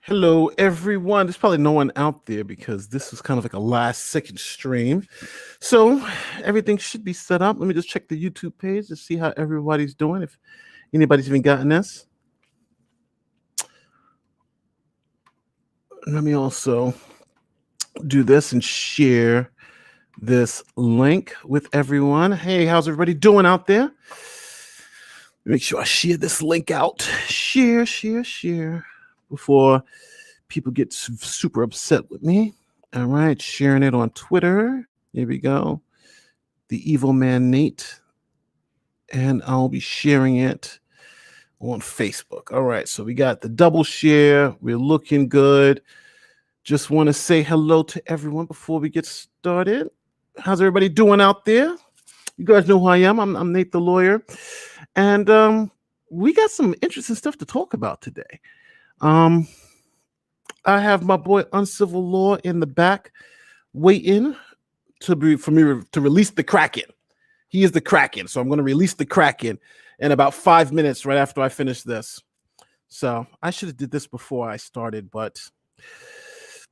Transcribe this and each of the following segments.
Hello, everyone. There's probably no one out there because this was kind of like a last second stream. So everything should be set up. Let me just check the YouTube page to see how everybody's doing, if anybody's even gotten this. Let me also do this and share this link with everyone. Hey, how's everybody doing out there? Make sure I share this link out. Share before people get super upset with me. All right, sharing it on Twitter. Here we go. The Evil Man Nate. And I'll be sharing it on Facebook. All right, so we got the double share. We're looking good. Just want to say hello to everyone before we get started. How's everybody doing out there? You guys know who I am. I'm Nate the lawyer. And we got some interesting stuff to talk about today. I have my boy Uncivil Law in the back waiting for me to release the Kraken. He is the Kraken, so I'm going to release the Kraken in about 5 minutes right after I finish this. So I should have did this before I started, but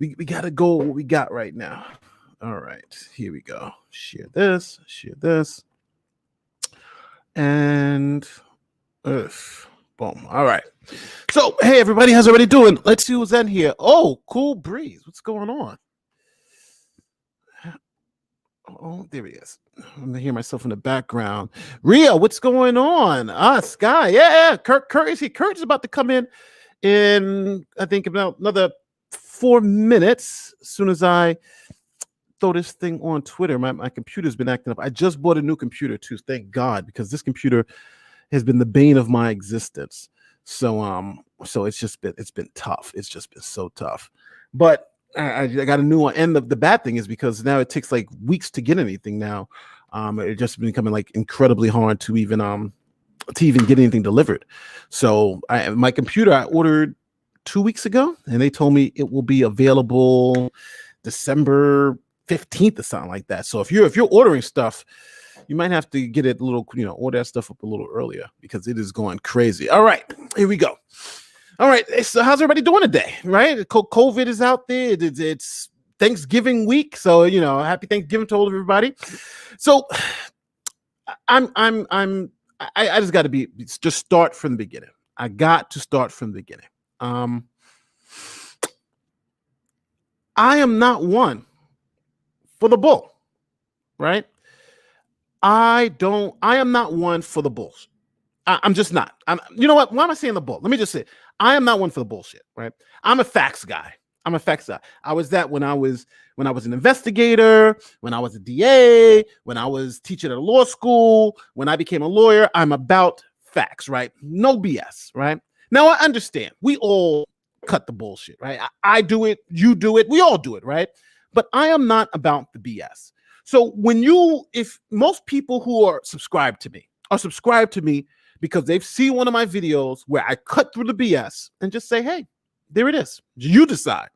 we got to go with what we got right now. All right, here we go. Share this, and boom. All right. So, hey, everybody, how's everybody doing? Let's see who's in here. Oh, Cool Breeze. What's going on? Oh, there he is. I'm gonna hear myself in the background. Ria, what's going on? Sky. Yeah. Kurt is here. Kurt is about to come in I think about another 4 minutes. As soon as I throw this thing on Twitter, my computer's been acting up. I just bought a new computer too. Thank God, because this computer has been the bane of my existence. So it's been tough. It's just been so tough. But I got a new one. And the bad thing is because now it takes like weeks to get anything now. It just been becoming like incredibly hard to even get anything delivered. So my computer I ordered 2 weeks ago, and they told me it will be available December 15th or something like that. So if you're ordering stuff, you might have to get it a little, order that stuff up a little earlier because it is going crazy. All right, here we go. All right, so how's everybody doing today? Right, COVID is out there. It's Thanksgiving week, so happy Thanksgiving to all of everybody. So I just got to just start from the beginning. I got to start from the beginning. I am not one for the bull, right? I am not one for the bullshit. I'm just not. You know what? Why am I saying the bull? Let me just say, I am not one for the bullshit, right? I'm a facts guy. I was that when I was an investigator, when I was a DA, when I was teaching at a law school, when I became a lawyer. I'm about facts, right? No BS, right? Now I understand. We all cut the bullshit, right? I do it, you do it, we all do it, right? But I am not about the BS. So if most people who are subscribed to me because they've seen one of my videos where I cut through the BS and just say, hey, there it is. You decide.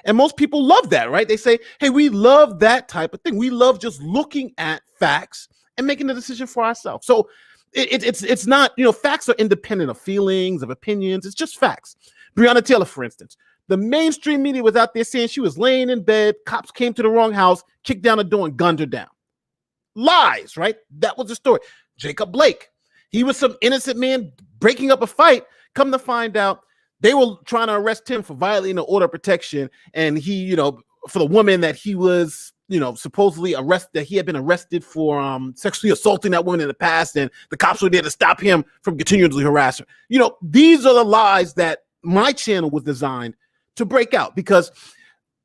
And most people love that, right? They say, hey, we love that type of thing. We love just looking at facts and making a decision for ourselves. So it's not, facts are independent of feelings, of opinions. It's just facts. Breonna Taylor, for instance. The mainstream media was out there saying she was laying in bed, cops came to the wrong house, kicked down the door and gunned her down. Lies, right? That was the story. Jacob Blake, he was some innocent man breaking up a fight. Come to find out, they were trying to arrest him for violating the order of protection. And he, for the woman that he was, supposedly arrested, that he had been arrested for sexually assaulting that woman in the past. And the cops were there to stop him from continually harass her. These are the lies that my channel was designed to break out, because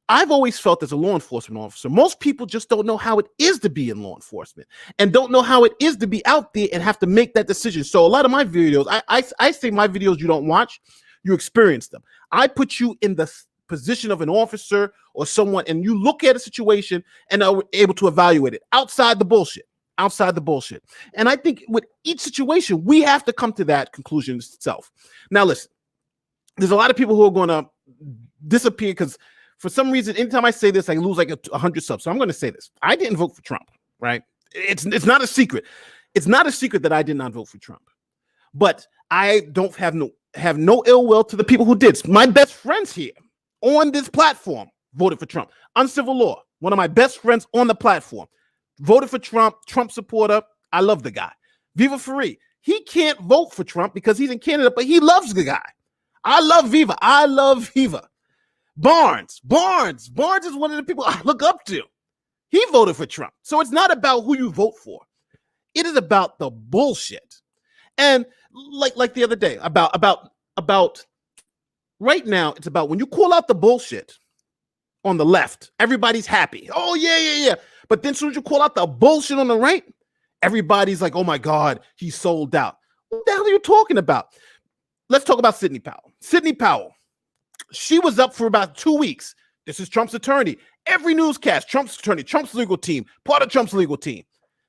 I've always felt as a law enforcement officer, most people just don't know how it is to be in law enforcement and don't know how it is to be out there and have to make that decision. So a lot of my videos, I say my videos you don't watch, you experience them. I put you in the position of an officer or someone, and you look at a situation and are able to evaluate it outside the bullshit. And I think with each situation, we have to come to that conclusion itself. Now, listen, there's a lot of people who are going to disappear because for some reason, anytime I say this, I lose like 100 subs. So I'm going to say this. I didn't vote for Trump, right? It's not a secret. It's not a secret that I did not vote for Trump. But I don't have no have no ill will to the people who did. My best friends here on this platform voted for Trump. Uncivil Law, one of my best friends on the platform, voted for Trump, Trump supporter. I love the guy. Viva Farid, he can't vote for Trump because he's in Canada, but he loves the guy. I love Viva. I love Viva. Barnes is one of the people I look up to. He voted for Trump. So it's not about who you vote for. It is about the bullshit. And like the other day, about right now, it's about when you call out the bullshit on the left, everybody's happy. Oh, yeah. But then as soon as you call out the bullshit on the right, everybody's like, oh my God, he sold out. What the hell are you talking about? Let's talk about Sidney Powell. Sidney Powell, she was up for about 2 weeks. This is Trump's attorney. Every newscast, Trump's attorney, Trump's legal team, part of Trump's legal team.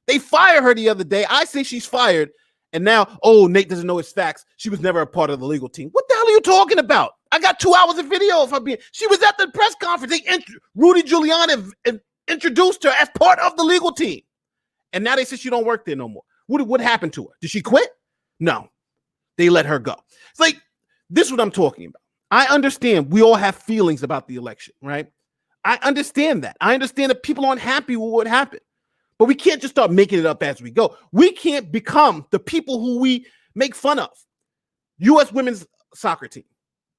They fired her the other day. I say she's fired. And now, oh, Nate doesn't know his facts. She was never a part of the legal team. What the hell are you talking about? I got 2 hours of video of her being. She was at the press conference. Rudy Giuliani introduced her as part of the legal team. And now they say she don't work there no more. What happened to her? Did she quit? No. They let her go. It's like, this is what I'm talking about. I understand we all have feelings about the election, right? I understand that. I understand that people aren't happy with what happened. But we can't just start making it up as we go. We can't become the people who we make fun of. U.S. women's soccer team,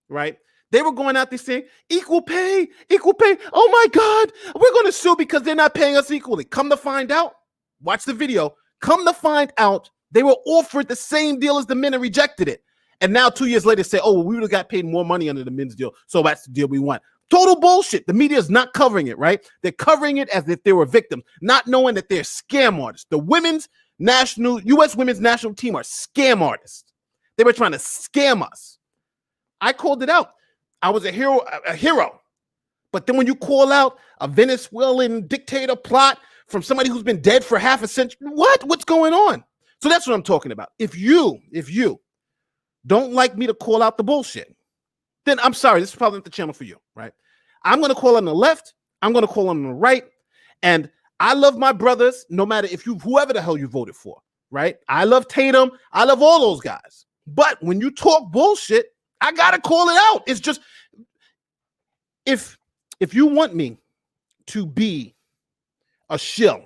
right? They were going out there saying, equal pay. Oh my God, we're going to sue because they're not paying us equally. Come to find out, watch the video. Come to find out, they were offered the same deal as the men and rejected it. And now 2 years later say, oh, well, we would have got paid more money under the men's deal. So that's the deal we want. Total bullshit. The media is not covering it, right? They're covering it as if they were victims, not knowing that they're scam artists. The U.S. women's national team are scam artists. They were trying to scam us. I called it out. I was a hero. But then when you call out a Venezuelan dictator plot from somebody who's been dead for half a century, what's going on? So that's what I'm talking about. If you don't like me to call out the bullshit, then I'm sorry, this is probably not the channel for you, right? I'm going to call on the left. I'm going to call on the right. And I love my brothers, no matter whoever the hell you voted for, right? I love Tatum. I love all those guys. But when you talk bullshit, I got to call it out. It's just, if you want me to be a shill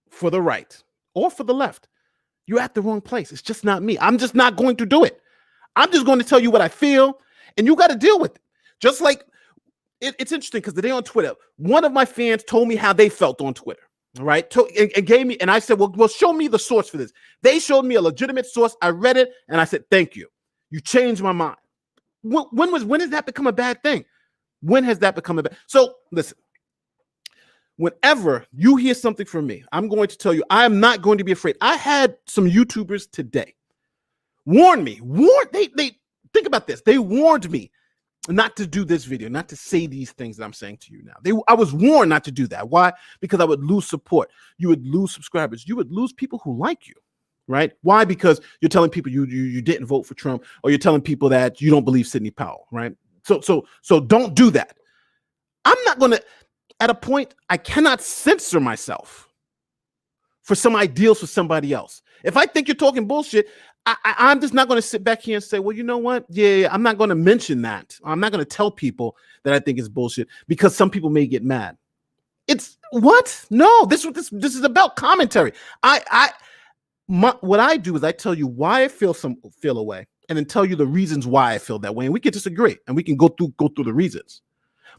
for the right or for the left, you're at the wrong place. It's just not me. I'm just not going to do it. I'm just going to tell you what I feel, and you got to deal with it. Just like it's interesting because today on Twitter, one of my fans told me how they felt on Twitter, right? And gave me, and I said, well, show me the source for this. They showed me a legitimate source. I read it, and I said, thank you. You changed my mind. When has that become a bad thing? When has that become a bad? So listen, whenever you hear something from me, I'm going to tell you, I am not going to be afraid. I had some YouTubers today warn me. They think about this. They warned me not to do this video, not to say these things that I'm saying to you now. I was warned not to do that. Why? Because I would lose support. You would lose subscribers. You would lose people who like you, right? Why? Because you're telling people you didn't vote for Trump, or you're telling people that you don't believe Sidney Powell, right? So don't do that. I'm not going to, at a point, I cannot censor myself for some ideals for somebody else. If I think you're talking bullshit, I'm just not going to sit back here and say, well, you know what? Yeah, I'm not going to mention that. I'm not going to tell people that I think it's bullshit because some people may get mad. It's what? No, this is about commentary. What I do is I tell you why I feel a way, and then tell you the reasons why I feel that way, and we can disagree, and we can go through the reasons.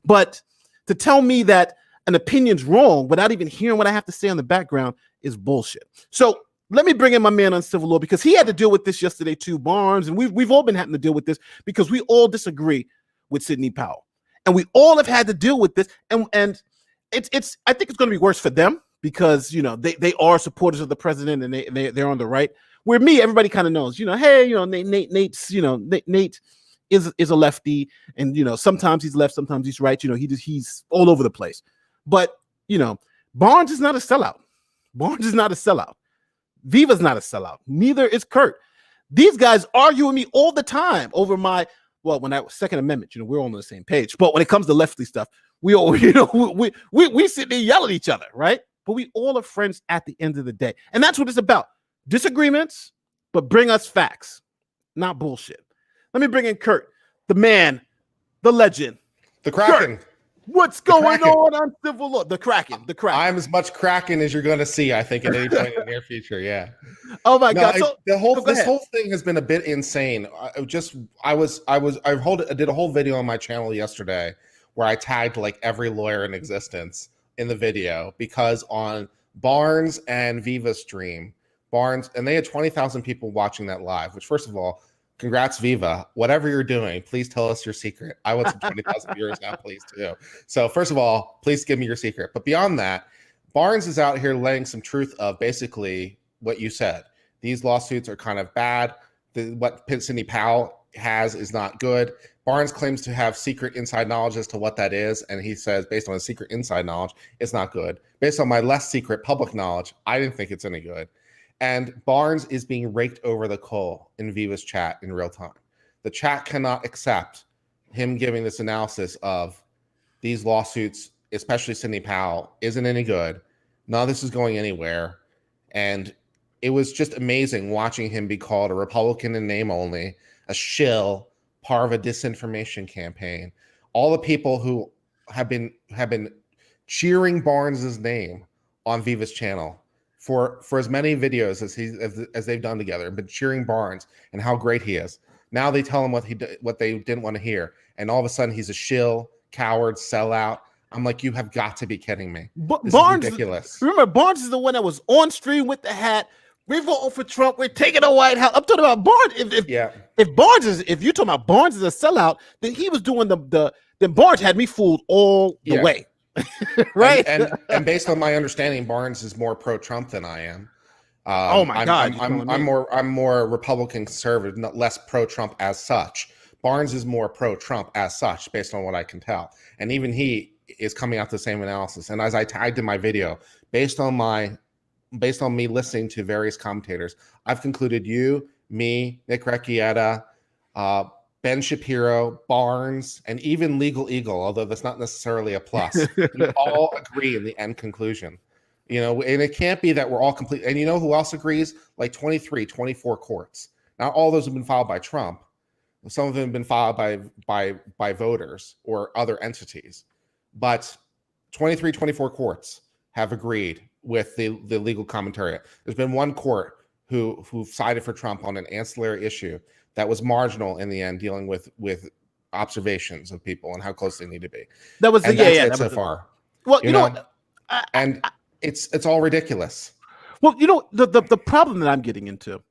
But to tell me that an opinion's wrong without even hearing what I have to say on the background is bullshit. So let me bring in my man on civil law, because he had to deal with this yesterday too, Barnes, and we've all been having to deal with this because we all disagree with Sidney Powell, and we all have had to deal with this, and it's I think it's going to be worse for them because they are supporters of the president and they're on the right. Where me, everybody kind of knows, hey, Nate's Nate is a lefty, and sometimes he's left, sometimes he's right. He's all over the place. But Barnes is not a sellout. Barnes is not a sellout. Viva's not a sellout. Neither is Kurt. These guys argue with me all the time over when I was Second Amendment. We're all on the same page. But when it comes to lefty stuff, we all we sit there yell at each other, right? But we all are friends at the end of the day, and that's what it's about. Disagreements, but bring us facts, not bullshit. Let me bring in Kurt, the man, the legend, the Kraken. Kurt, what's going on civil law? The Kraken. I'm as much Kraken as you're going to see, I think, at any point in the near future. Yeah. Oh my God! So this whole thing has been a bit insane. I did a whole video on my channel yesterday where I tagged like every lawyer in existence in the video, because on Barnes and Viva stream, and they had 20,000 people watching that live. Which, first of all, congrats, Viva. Whatever you're doing, please tell us your secret. I want some 20,000 viewers now, please, too. So first of all, please give me your secret. But beyond that, Barnes is out here laying some truth of basically what you said. These lawsuits are kind of bad. What Sidney Powell has is not good. Barnes claims to have secret inside knowledge as to what that is. And he says, based on his secret inside knowledge, it's not good. Based on my less secret public knowledge, I didn't think it's any good. And Barnes is being raked over the coal in Viva's chat in real time. The chat cannot accept him giving this analysis of these lawsuits, especially Sidney Powell, isn't any good. None of this is going anywhere. And it was just amazing watching him be called a Republican in name only, a shill, part of a disinformation campaign. All the people who have been cheering Barnes's name on Viva's channel for as many videos as they've done together, and been cheering Barnes and how great he is. Now they tell him what they didn't want to hear, and all of a sudden he's a shill, coward, sellout. I'm like, you have got to be kidding me. This Barnes is ridiculous. Remember, Barnes is the one that was on stream with the hat. We're voting for Trump. We're taking the White House. I'm talking about Barnes. If you're talking about Barnes is a sellout, then he was doing then Barnes had me fooled all the way. Right. And based on my understanding, Barnes is more pro-Trump than I am. Oh my God. I'm more Republican conservative, not less pro-Trump as such. Barnes is more pro-Trump as such, based on what I can tell. And even he is coming out the same analysis. And as I tagged in my video, based on me listening to various commentators, I've concluded you, me, Nick Recchietta, Ben Shapiro, Barnes, and even Legal Eagle, although that's not necessarily a plus, we all agree in the end conclusion. And it can't be that we're all complete. And you know who else agrees? Like 23, 24 courts. Not all those have been filed by Trump. Some of them have been filed by voters or other entities. But 23, 24 courts have agreed with the legal commentary. There's been one court who sided for Trump on an ancillary issue that was marginal in the end, dealing with observations of people and how close they need to be. That was so far. Well, you know what? It's all ridiculous. Well, the problem that I'm getting into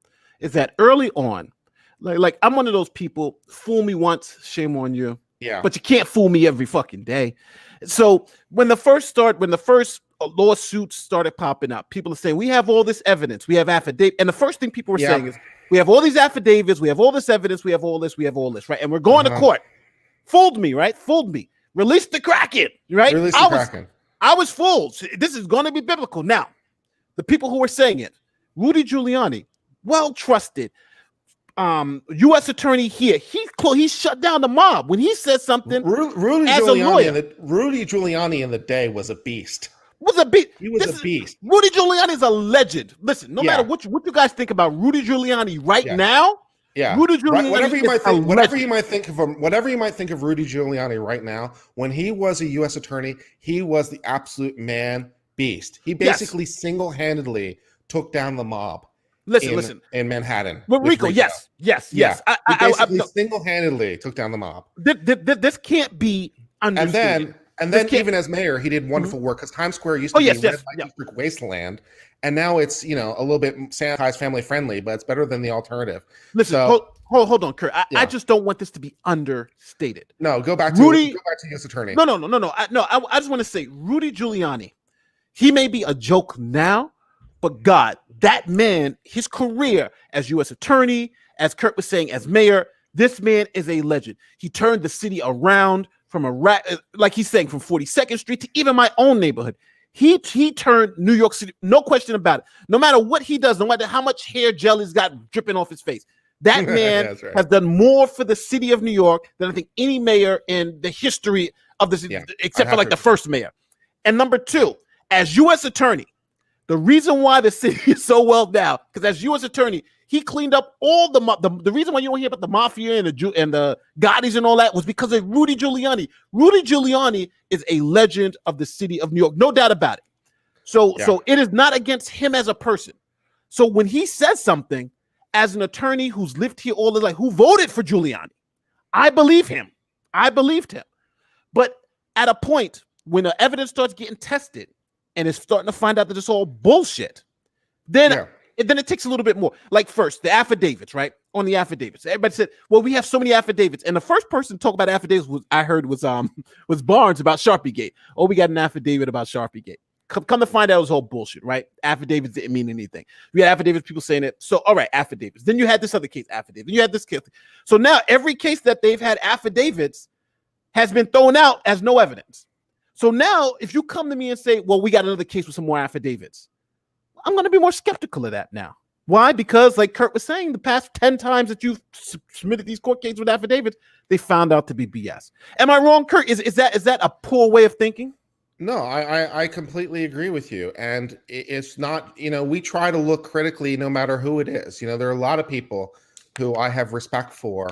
is that early on, like I'm one of those people, fool me once, shame on you. Yeah. But you can't fool me every fucking day. So when the first lawsuits started popping up, people are saying, we have all this evidence, we have affidavit. And the first thing people were saying is, we have all these affidavits, we have all this evidence, we have all this, right? And we're going to court. Fooled me, right? Fooled me. Release the Kraken, right? I was fooled. This is going to be biblical. Now, the people who were saying it, Rudy Giuliani, well-trusted, U.S. attorney here, he shut down the mob when he said something. Rudy Giuliani in the day was a beast. He was a beast. Rudy Giuliani is a legend. Listen, no matter what you guys think about Rudy Giuliani now, Rudy Giuliani whatever you might think of Rudy Giuliani right now, when he was a U.S. attorney, he was the absolute man beast. He basically single-handedly took down the mob. Listen in Manhattan. But Rico, yes. He basically single-handedly took down the mob. This can't be understated. And then even as mayor, he did wonderful work, because Times Square used to be red light district wasteland, and now it's a little bit sanitized, family friendly, but it's better than the alternative. Listen, hold on, Kurt. I just don't want this to be understated. No, go back to U.S. attorney. No. I just want to say, Rudy Giuliani, he may be a joke now, but God, that man, his career as U.S. attorney, as Kurt was saying, as mayor, this man is a legend. He turned the city around from like he's saying, from 42nd Street to even my own neighborhood. He turned New York City, no question about it. No matter what he does, no matter how much hair gel he's got dripping off his face, that man has done more for the city of New York than I think any mayor in the history of the city, except for like the first mayor. And number two, as U.S. attorney, The reason why the city is so well now, because as U.S. attorney, he cleaned up all the reason why you don't hear about the mafia and the Gottis and all that was because of Rudy Giuliani. Rudy Giuliani is a legend of the city of New York, no doubt about it. So it is not against him as a person. So when he says something, as an attorney who's lived here all his life, who voted for Giuliani, I believe him. I believed him. But at a point when the evidence starts getting tested and it's starting to find out that it's all bullshit, then it takes a little bit more. Like first, the affidavits, right? On the affidavits, everybody said, "Well, we have so many affidavits." And the first person to talk about affidavits was Barnes about Sharpiegate. Oh, we got an affidavit about Sharpiegate. Come to find out it was all bullshit, right? Affidavits didn't mean anything. We had affidavits, people saying it. So, all right, affidavits. Then you had this other case, affidavit. Then you had this case. So now every case that they've had affidavits has been thrown out as no evidence. So now if you come to me and say, well, we got another case with some more affidavits, I'm going to be more skeptical of that now. Why? Because like Kurt was saying, the past 10 times that you've submitted these court cases with affidavits, they found out to be BS. Am I wrong, Kurt? Is that a poor way of thinking? No, I completely agree with you. And it's not, we try to look critically no matter who it is. There are a lot of people who I have respect for,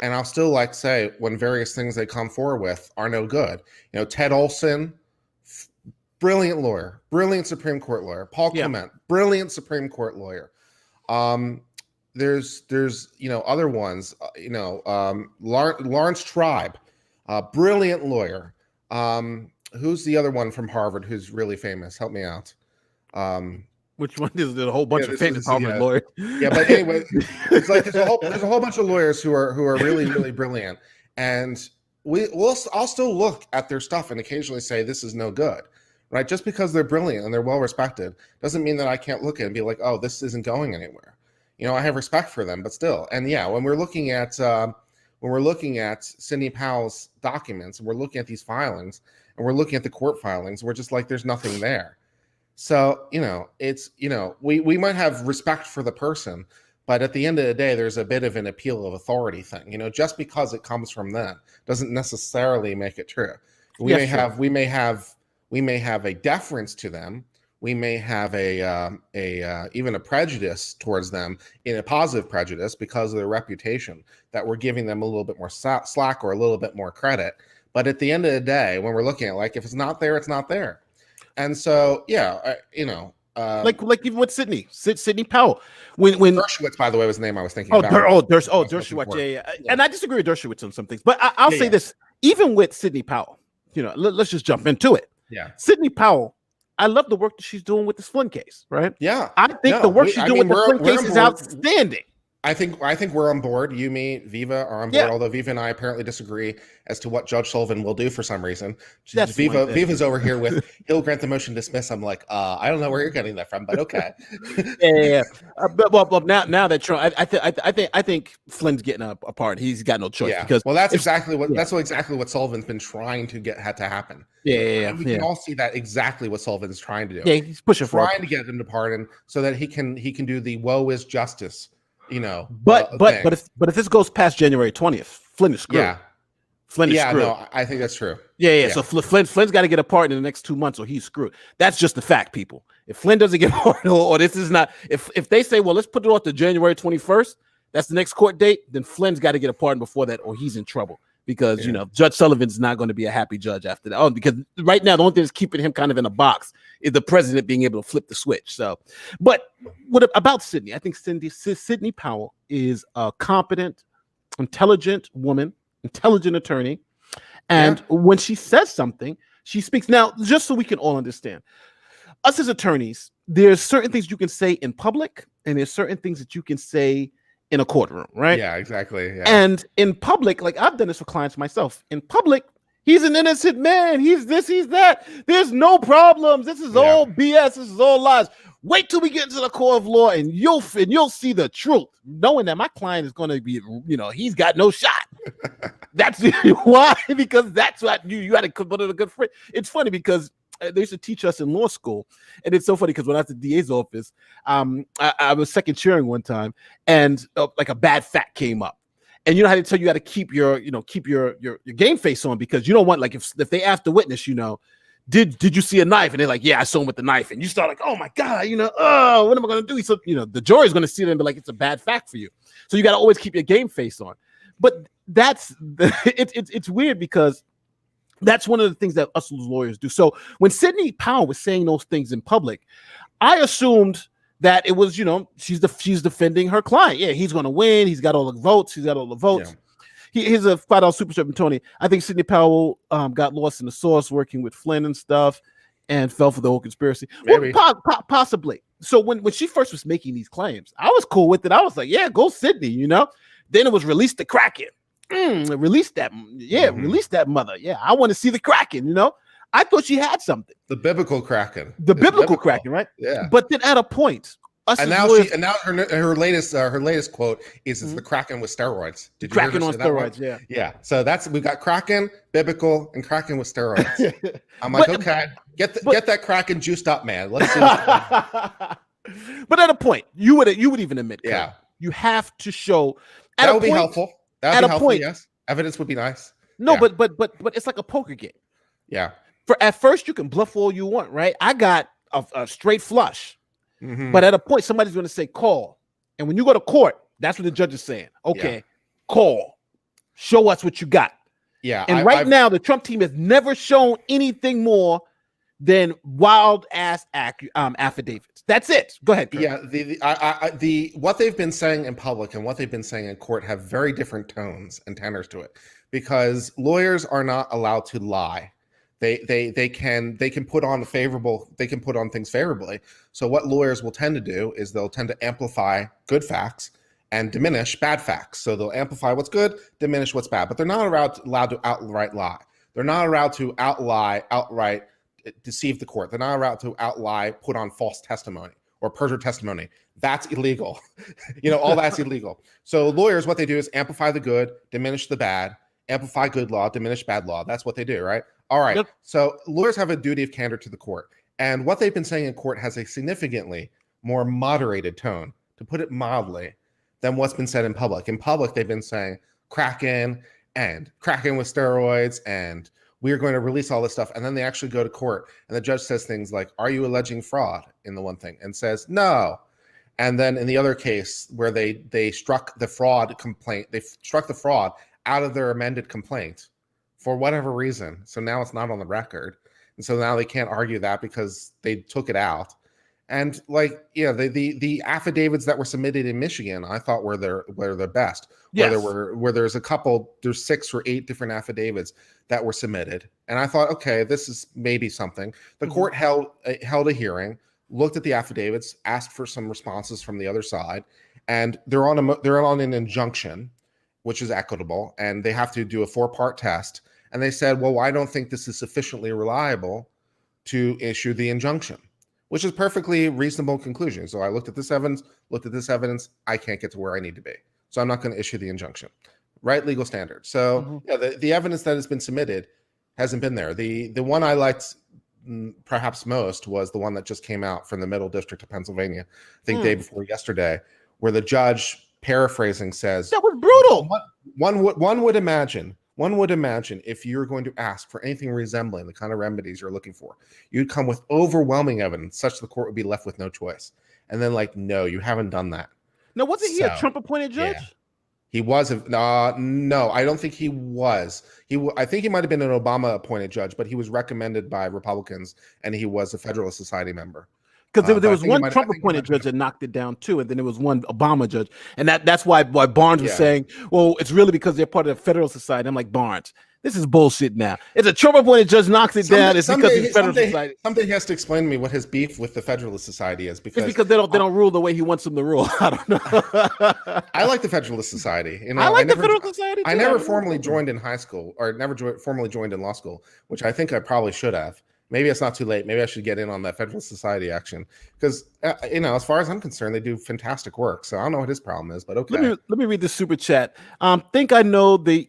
and I'll still say when various things they come forward with are no good. Ted Olson, brilliant lawyer, brilliant Supreme Court lawyer. Paul Clement, brilliant Supreme Court lawyer. There's other ones, Lawrence Tribe, brilliant lawyer. Who's the other one from Harvard who's really famous? Help me out. Which one is there? A whole bunch of famous Harvard lawyers. Yeah, but anyway, it's like there's a whole bunch of lawyers who are really, really brilliant. And I'll still look at their stuff and occasionally say this is no good. Right? Just because they're brilliant and they're well respected doesn't mean that I can't look at it and be like, oh, this isn't going anywhere. I have respect for them, but still. And when we're looking at Sidney Powell's documents, and we're looking at these filings, and we're looking at the court filings, we're just like, there's nothing there. So, it's, we might have respect for the person, but at the end of the day, there's a bit of an appeal of authority thing. Just because it comes from them doesn't necessarily make it true. We may have a deference to them. We may have even a prejudice towards them, in a positive prejudice because of their reputation, that we're giving them a little bit more slack or a little bit more credit. But at the end of the day, when we're looking at if it's not there, it's not there. And so, like even with Sidney Powell, when Dershowitz, by the way, was the name I was thinking about. Dershowitz, yeah. And I disagree with Dershowitz on some things, but I'll say this: even with Sidney Powell, let's just jump into it. Yeah, Sidney Powell, I love the work that she's doing with the Flynn case, right? Yeah, I think the work she's doing with the Flynn case is outstanding. I think we're on board. You, me, Viva are on board. Although Viva and I apparently disagree as to what Judge Sullivan will do for some reason. Viva's over here with he'll grant the motion to dismiss. I'm like, I don't know where you're getting that from, but okay. But now that Trump, I think Flynn's getting a pardon. He's got no choice because that's exactly what Sullivan's been trying to get had to happen. We can all see that exactly what Sullivan's trying to do. Yeah, he's pushing for to get him to pardon so that he can do the woe is justice. But if this goes past January 20th, Flynn is screwed. Yeah. Flynn is screwed. No, I think that's true. Yeah. So Flynn's got to get a pardon in the next 2 months, or he's screwed. That's just the fact, people. If Flynn doesn't get a pardon, or this is not, if they say, well, let's put it off to January 21st, that's the next court date, then Flynn's got to get a pardon before that, or he's in trouble. Because Judge Sullivan's not going to be a happy judge after that. Oh, because right now the only thing that's keeping him kind of in a box is the president being able to flip the switch. So, but what about Sidney? I think Sidney Powell is a competent, intelligent woman, intelligent attorney, and when she says something, she speaks. Now, just so we can all understand, us as attorneys, there's certain things you can say in public, and there's certain things that you can say in a courtroom, right? Yeah, exactly. Yeah. And in public, like I've done this for clients myself. In public, he's an innocent man. He's this, he's that. There's no problems. This is all BS. This is all lies. Wait till we get into the court of law, and you'll see the truth, knowing that my client is going to be, he's got no shot. That's why, because that's what you had to put in a good friend. It's funny because they used to teach us in law school, and it's so funny because when I was at the DA's office, I was second cheering one time, and like a bad fact came up, and how they tell you how to keep your game face on, because you don't want, like, if they ask the witness, did you see a knife? And they're like, yeah, I saw him with the knife. And you start like, oh my God, oh, what am I going to do? So, the jury's going to see it and be like, it's a bad fact for you. So you got to always keep your game face on. But it's weird because that's one of the things that us lawyers do. So when Sidney Powell was saying those things in public, I assumed that it was, she's defending her client. Yeah, he's going to win. He's got all the votes. Yeah. Here's a $5 super chat from Tony. I think Sidney Powell got lost in the sauce working with Flynn and stuff and fell for the whole conspiracy. Maybe. Well, possibly. So when she first was making these claims, I was cool with it. I was like, yeah, go Sidney, Then it was release the Kraken. Release that. Yeah, release that mother. Yeah, I want to see the Kraken, I thought she had something. The biblical Kraken. The biblical Kraken, right? Yeah. But then at a point, now her latest quote is it's the Kraken with steroids. Did you Kraken on steroids? Yeah. Yeah. So we've got Kraken, biblical, and Kraken with steroids. I'm like, okay, get that Kraken juiced up, man. Let's see. But at a point, you would even admit, yeah, you have to show. That would be helpful. That would be helpful. Yes, evidence would be nice. No, yeah. but it's like a poker game. Yeah. At first you can bluff all you want, right? I got a straight flush, but at a point somebody's going to say call, and when you go to court, that's what the judge is saying. Okay, call, show us what you got. Yeah, and now the Trump team has never shown anything more than wild ass affidavits. That's it. Go ahead, Kurt. Yeah, what they've been saying in public and what they've been saying in court have very different tones and tenors to it, because lawyers are not allowed to lie. They can put on things favorably. So what lawyers will tend to do is they'll tend to amplify good facts and diminish bad facts. So they'll amplify what's good, diminish what's bad, but they're not allowed to outright lie. They're not allowed to outright deceive the court. They're not allowed to put on false testimony or perjure testimony. That's illegal. All that's illegal. So lawyers, what they do is amplify the good, diminish the bad, amplify good law, diminish bad law. That's what they do, right? All right. Yep. So lawyers have a duty of candor to the court. And what they've been saying in court has a significantly more moderated tone, to put it mildly, than what's been said in public. In public, they've been saying Kraken with steroids, and we're going to release all this stuff. And then they actually go to court and the judge says things like, are you alleging fraud in the one thing? And says, no. And then in the other case where they struck the fraud complaint, they struck the fraud out of their amended complaint for whatever reason. So now it's not on the record. And so now they can't argue that because they took it out. And the affidavits that were submitted in Michigan, I thought were their best. Yes. Where there's 6 or 8 different affidavits that were submitted. And I thought, okay, this is maybe something. The court held a hearing, looked at the affidavits, asked for some responses from the other side, and they're on an injunction, which is equitable, and they have to do a 4-part test. And they said, well, I don't think this is sufficiently reliable to issue the injunction, which is perfectly reasonable conclusion. So I looked at this evidence, I can't get to where I need to be. So I'm not going to issue the injunction. Right legal standard. So the evidence that has been submitted hasn't been there. The one I liked perhaps most was the one that just came out from the Middle District of Pennsylvania, I think day before yesterday, where the judge, paraphrasing, says that was brutal. One would imagine if you're going to ask for anything resembling the kind of remedies you're looking for, you'd come with overwhelming evidence such the court would be left with no choice. And then no, you haven't done that. No, wasn't he a Trump appointed judge? Yeah. He was. No, I don't think he was. I think he might have been an Obama appointed judge, but he was recommended by Republicans and he was a Federalist Society member. Because there was one Trump-appointed judge that knocked it down too, and then there was one Obama judge, and that's why Barnes was saying, "Well, it's really because they're part of the Federal Society." I'm like, Barnes, this is bullshit. Now it's a Trump-appointed judge knocks it down. It's because it's Federal Society. Somebody has to explain to me what his beef with the Federalist Society is, because they don't rule the way he wants them to rule. I don't know. I like the Federalist Society. I like the Federalist Society. I never formally joined in high school, or formally joined in law school, which I think I probably should have. Maybe it's not too late. Maybe I should get in on that Federalist Society action, because as far as I'm concerned, they do fantastic work. So I don't know what his problem is, but okay. Let me read the super chat. Think I know the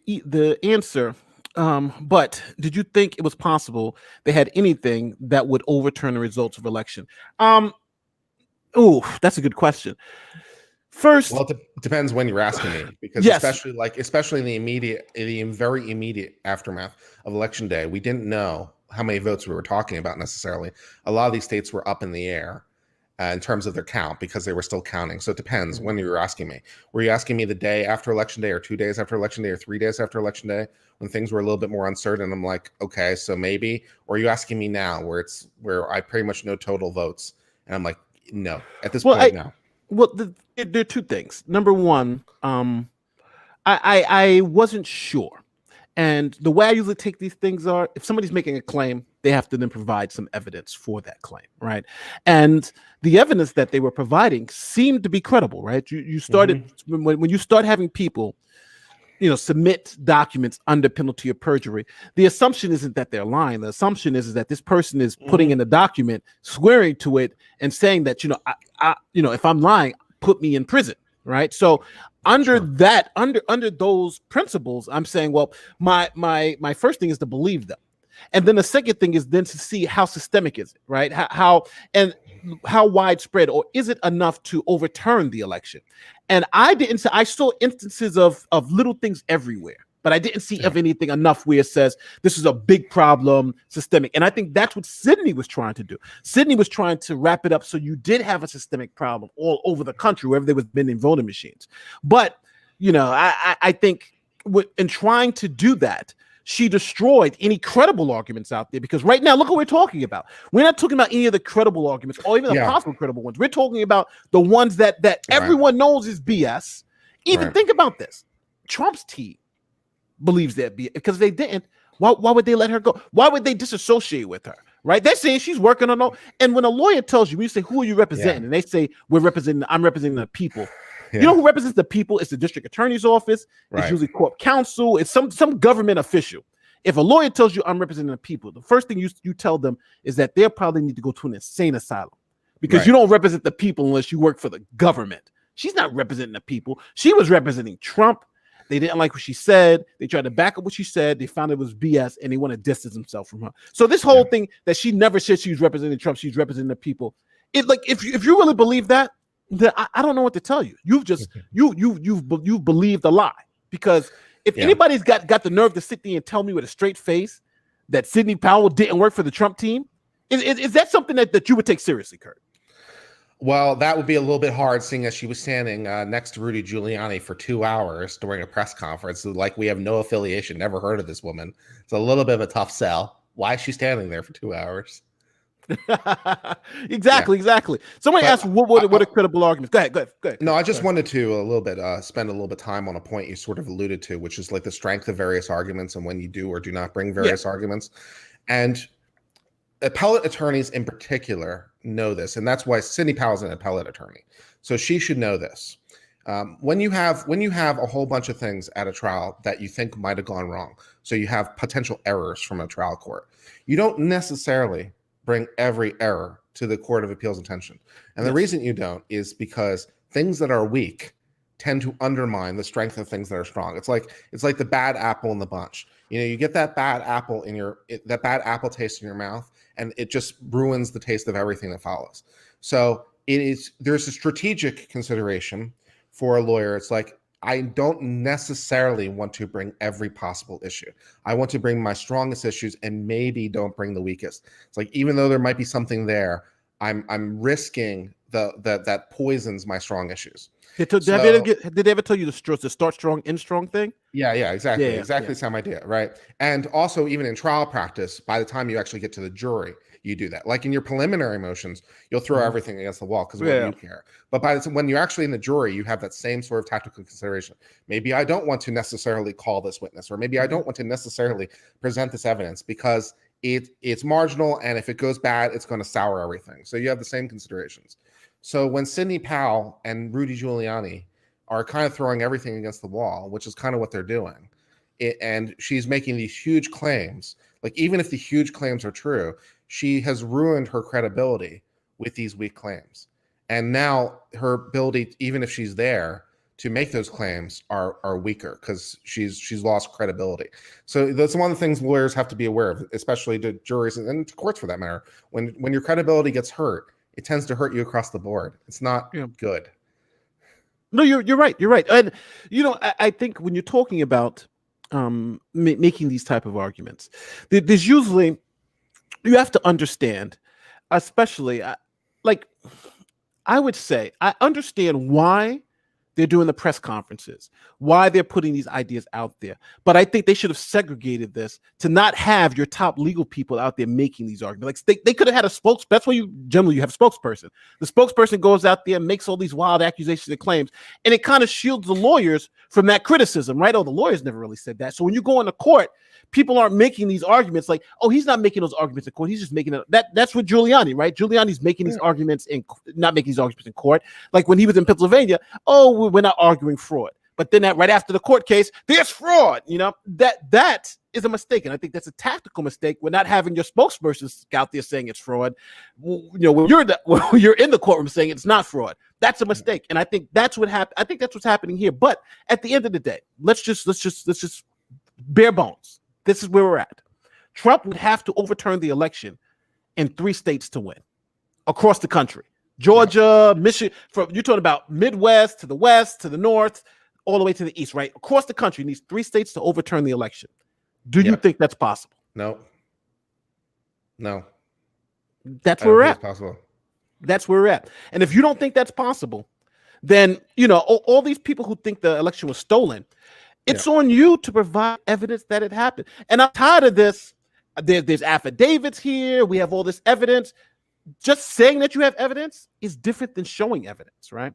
answer, but did you think it was possible they had anything that would overturn the results of election? That's a good question. First, well, it depends when you're asking me, because especially in the very immediate aftermath of Election Day, we didn't know how many votes we were talking about necessarily. A lot of these states were up in the air in terms of their count because they were still counting. So it depends when you were asking me. Were you asking me the day after election day, or 2 days after election day, or 3 days after election day, when things were a little bit more uncertain? I'm like, okay, so maybe. Or are you asking me now, where I pretty much know total votes, and I'm like, no, at this point, no. Well, there are two things. Number one, I wasn't sure. And the way I usually take these things are, if somebody's making a claim, they have to then provide some evidence for that claim, right? And the evidence that they were providing seemed to be credible, right? You started when you start having people, submit documents under penalty of perjury. The assumption isn't that they're lying. The assumption is that this person is putting in a document, swearing to it, and saying that if I'm lying, put me in prison, right? So under those principles, I'm saying, well, my first thing is to believe them, and then the second thing is then to see how systemic is it, right? How widespread, or is it enough to overturn the election? And I saw instances of little things everywhere, but I didn't see of anything enough where it says this is a big problem, systemic. And I think that's what Sidney was trying to do. Sidney was trying to wrap it up so you did have a systemic problem all over the country, wherever there was vending voting machines. But, I think in trying to do that, she destroyed any credible arguments out there, because right now, look what we're talking about. We're not talking about any of the credible arguments or even the possible credible ones. We're talking about the ones that everyone knows is BS. Even think about this. Trump's team believes that BS, because if they didn't, why would they let her go? Why would they disassociate with her? Right? They're saying she's working on all. And when a lawyer tells you, we say, who are you representing? And they say, I'm representing the people. You know who represents the people? It's the district attorney's office. It's usually court counsel. It's some government official. If a lawyer tells you I'm representing the people, the first thing you tell them is that they'll probably need to go to an insane asylum, because you don't represent the people unless you work for the government. She's not representing the people. She was representing Trump. They didn't like what she said. They tried to back up what she said. They found it was BS, and they want to distance themselves from her. So this whole thing that she never said she was representing Trump, she's representing the people. If you really believe that, I don't know what to tell you. You've believed a lie, because if anybody's got the nerve to sit there and tell me with a straight face that Sidney Powell didn't work for the Trump team, is that something that you would take seriously, Kurt? Well, that would be a little bit hard, seeing as she was standing next to Rudy Giuliani for 2 hours during a press conference. Like, we have no affiliation, never heard of this woman. It's a little bit of a tough sell. Why is she standing there for 2 hours? Exactly. Somebody asked what are credible arguments. Go ahead. No, I just wanted to a little bit spend a little bit of time on a point you sort of alluded to, which is like the strength of various arguments and when you do or do not bring various arguments. And appellate attorneys in particular know this, and that's why Sidney Powell is an appellate attorney, so she should know this. When you have a whole bunch of things at a trial that you think might have gone wrong, so you have potential errors from a trial court, you don't necessarily bring every error to the Court of Appeals' attention. And the reason you don't is because things that are weak tend to undermine the strength of things that are strong. It's like the bad apple in the bunch. You get that bad apple taste in your mouth, and it just ruins the taste of everything that follows. So there's a strategic consideration for a lawyer. It's like, I don't necessarily want to bring every possible issue. I want to bring my strongest issues and maybe don't bring the weakest. It's like, even though there might be something there, I'm risking that poisons my strong issues. Did they ever tell you the start strong, end strong thing? Yeah, exactly. Exactly the same idea, right? And also, even in trial practice, by the time you actually get to the jury, you do that. Like in your preliminary motions, you'll throw everything against the wall because of what you care. But when you're actually in the jury, you have that same sort of tactical consideration. Maybe I don't want to necessarily call this witness, or maybe I don't want to necessarily present this evidence because it's marginal, and if it goes bad, it's going to sour everything. So you have the same considerations. So when Sidney Powell and Rudy Giuliani are kind of throwing everything against the wall, which is kind of what they're doing, and she's making these huge claims, like even if the huge claims are true, she has ruined her credibility with these weak claims. And now her ability, even if she's there to make those claims, are weaker because she's lost credibility. So that's one of the things lawyers have to be aware of, especially to juries and to courts for that matter. When your credibility gets hurt, it tends to hurt you across the board. It's not good. No, you're right. And I think when you're talking about making these type of arguments, there's usually you have to understand, especially like I would say, I understand why they're doing the press conferences, why they're putting these ideas out there. But I think they should have segregated this to not have your top legal people out there making these arguments. Like they could have had a spokesperson. That's why you have a spokesperson. The spokesperson goes out there and makes all these wild accusations and claims, and it kind of shields the lawyers from that criticism, right? Oh, the lawyers never really said that. So when you go into court, people aren't making these arguments like, oh, he's not making those arguments in court. He's just making it. That's what Giuliani, right? Giuliani's making these arguments not making these arguments in court. Like when he was in Pennsylvania, oh, we're not arguing fraud. But then right after the court case, there's fraud. That is a mistake. And I think that's a tactical mistake. We're not having your spokesperson out there saying it's fraud. When you're in the courtroom saying it's not fraud, that's a mistake. And I think that's what happened. I think that's what's happening here. But at the end of the day, let's just bare bones. This is where we're at. Trump would have to overturn the election in 3 states to win across the country. Georgia, Michigan, you're talking about Midwest to the West, to the North, all the way to the East, right? Across the country, needs 3 states to overturn the election. Do you think that's possible? No. That's where we're at. Possible. That's where we're at. And if you don't think that's possible, then, all these people who think the election was stolen, it's on you to provide evidence that it happened. And I'm tired of this. There's affidavits here. We have all this evidence. Just saying that you have evidence is different than showing evidence, right?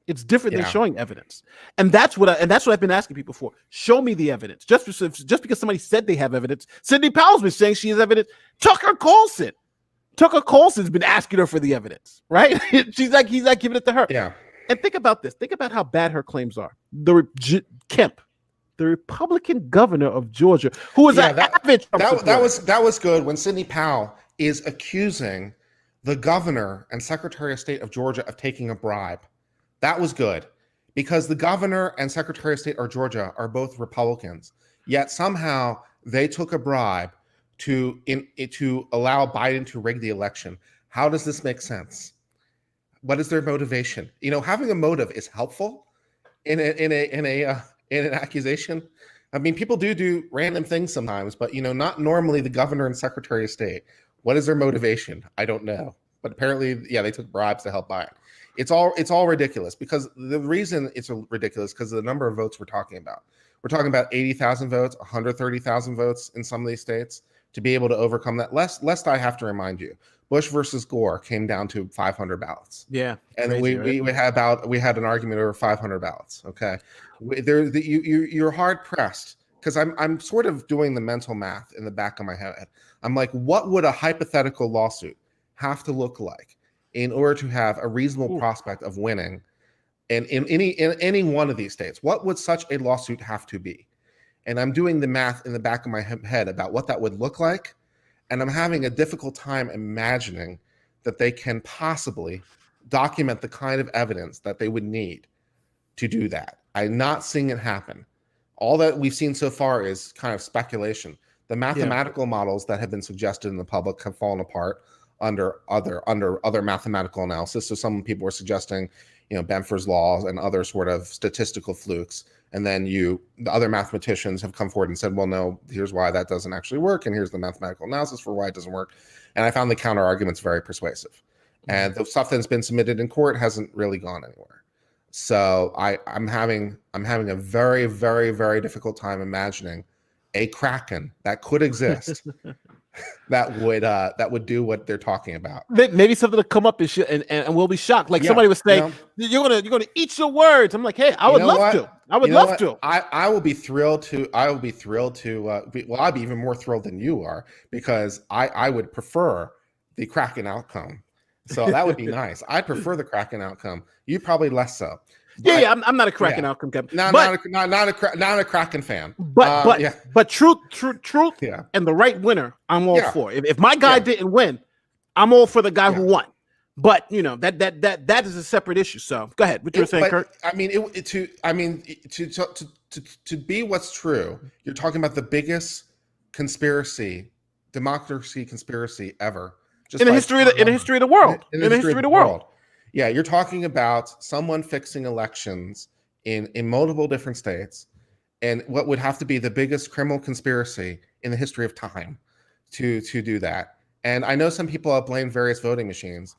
It's different than showing evidence. And that's what I've been asking people for. Show me the evidence. Just because somebody said they have evidence. Sidney Powell's been saying she has evidence. Tucker Carlson's been asking her for the evidence, right? He's like giving it to her. Yeah. And think about this. Think about how bad her claims are. Kemp, the Republican governor of Georgia, who was an avid Trump supporter. That was good when Sidney Powell is accusing the governor and Secretary of State of Georgia of taking a bribe. That was good because the governor and Secretary of State of Georgia are both Republicans, yet somehow they took a bribe to allow Biden to rig the election. How does this make sense? What is their motivation? Having a motive is helpful in an accusation. I mean, people do random things sometimes, but not normally the governor and Secretary of State. What is their motivation? I don't know. But apparently, they took bribes to help buy it. It's all ridiculous because the reason it's ridiculous because of the number of votes we're talking about. We're talking about 80,000 votes, 130,000 votes in some of these states to be able to overcome that. Lest I have to remind you, Bush versus Gore came down to 500 ballots. Yeah, and crazy, we had an argument over 500 ballots. Okay, you're hard pressed because I'm sort of doing the mental math in the back of my head. I'm like, what would a hypothetical lawsuit have to look like in order to have a reasonable prospect of winning? And in any one of these states, what would such a lawsuit have to be? And I'm doing the math in the back of my head about what that would look like. And I'm having a difficult time imagining that they can possibly document the kind of evidence that they would need to do that. I'm not seeing it happen. All that we've seen so far is kind of speculation. The mathematical models that have been suggested in the public have fallen apart under other mathematical analysis. So some people were suggesting, Benford's laws and other sort of statistical flukes. And then the other mathematicians have come forward and said, well, no, here's why that doesn't actually work. And here's the mathematical analysis for why it doesn't work. And I found the counter arguments very persuasive. And the stuff that's been submitted in court hasn't really gone anywhere. So I'm having a very, very, very difficult time imagining a Kraken that could exist that would do what they're talking about. Maybe something to come up and we'll be shocked. Like somebody would say, you're gonna eat your words. I'm like, hey, I would love to. I would love to. I will be thrilled to. I'll be even more thrilled than you are because I would prefer the Kraken outcome. So that would be nice. I'd prefer the Kraken outcome. You probably less so. But, I'm not a Kraken outcome guy. Not a Kraken fan. But truth, and the right winner, I'm all for. If my guy didn't win, I'm all for the guy who won. But that is a separate issue. So go ahead. What you were saying, Kurt? I mean, to be what's true, you're talking about the biggest democracy conspiracy ever. In the history of the world. In the history of the world. Yeah, you're talking about someone fixing elections in multiple different states, and what would have to be the biggest criminal conspiracy in the history of time to do that. And I know some people have blamed various voting machines.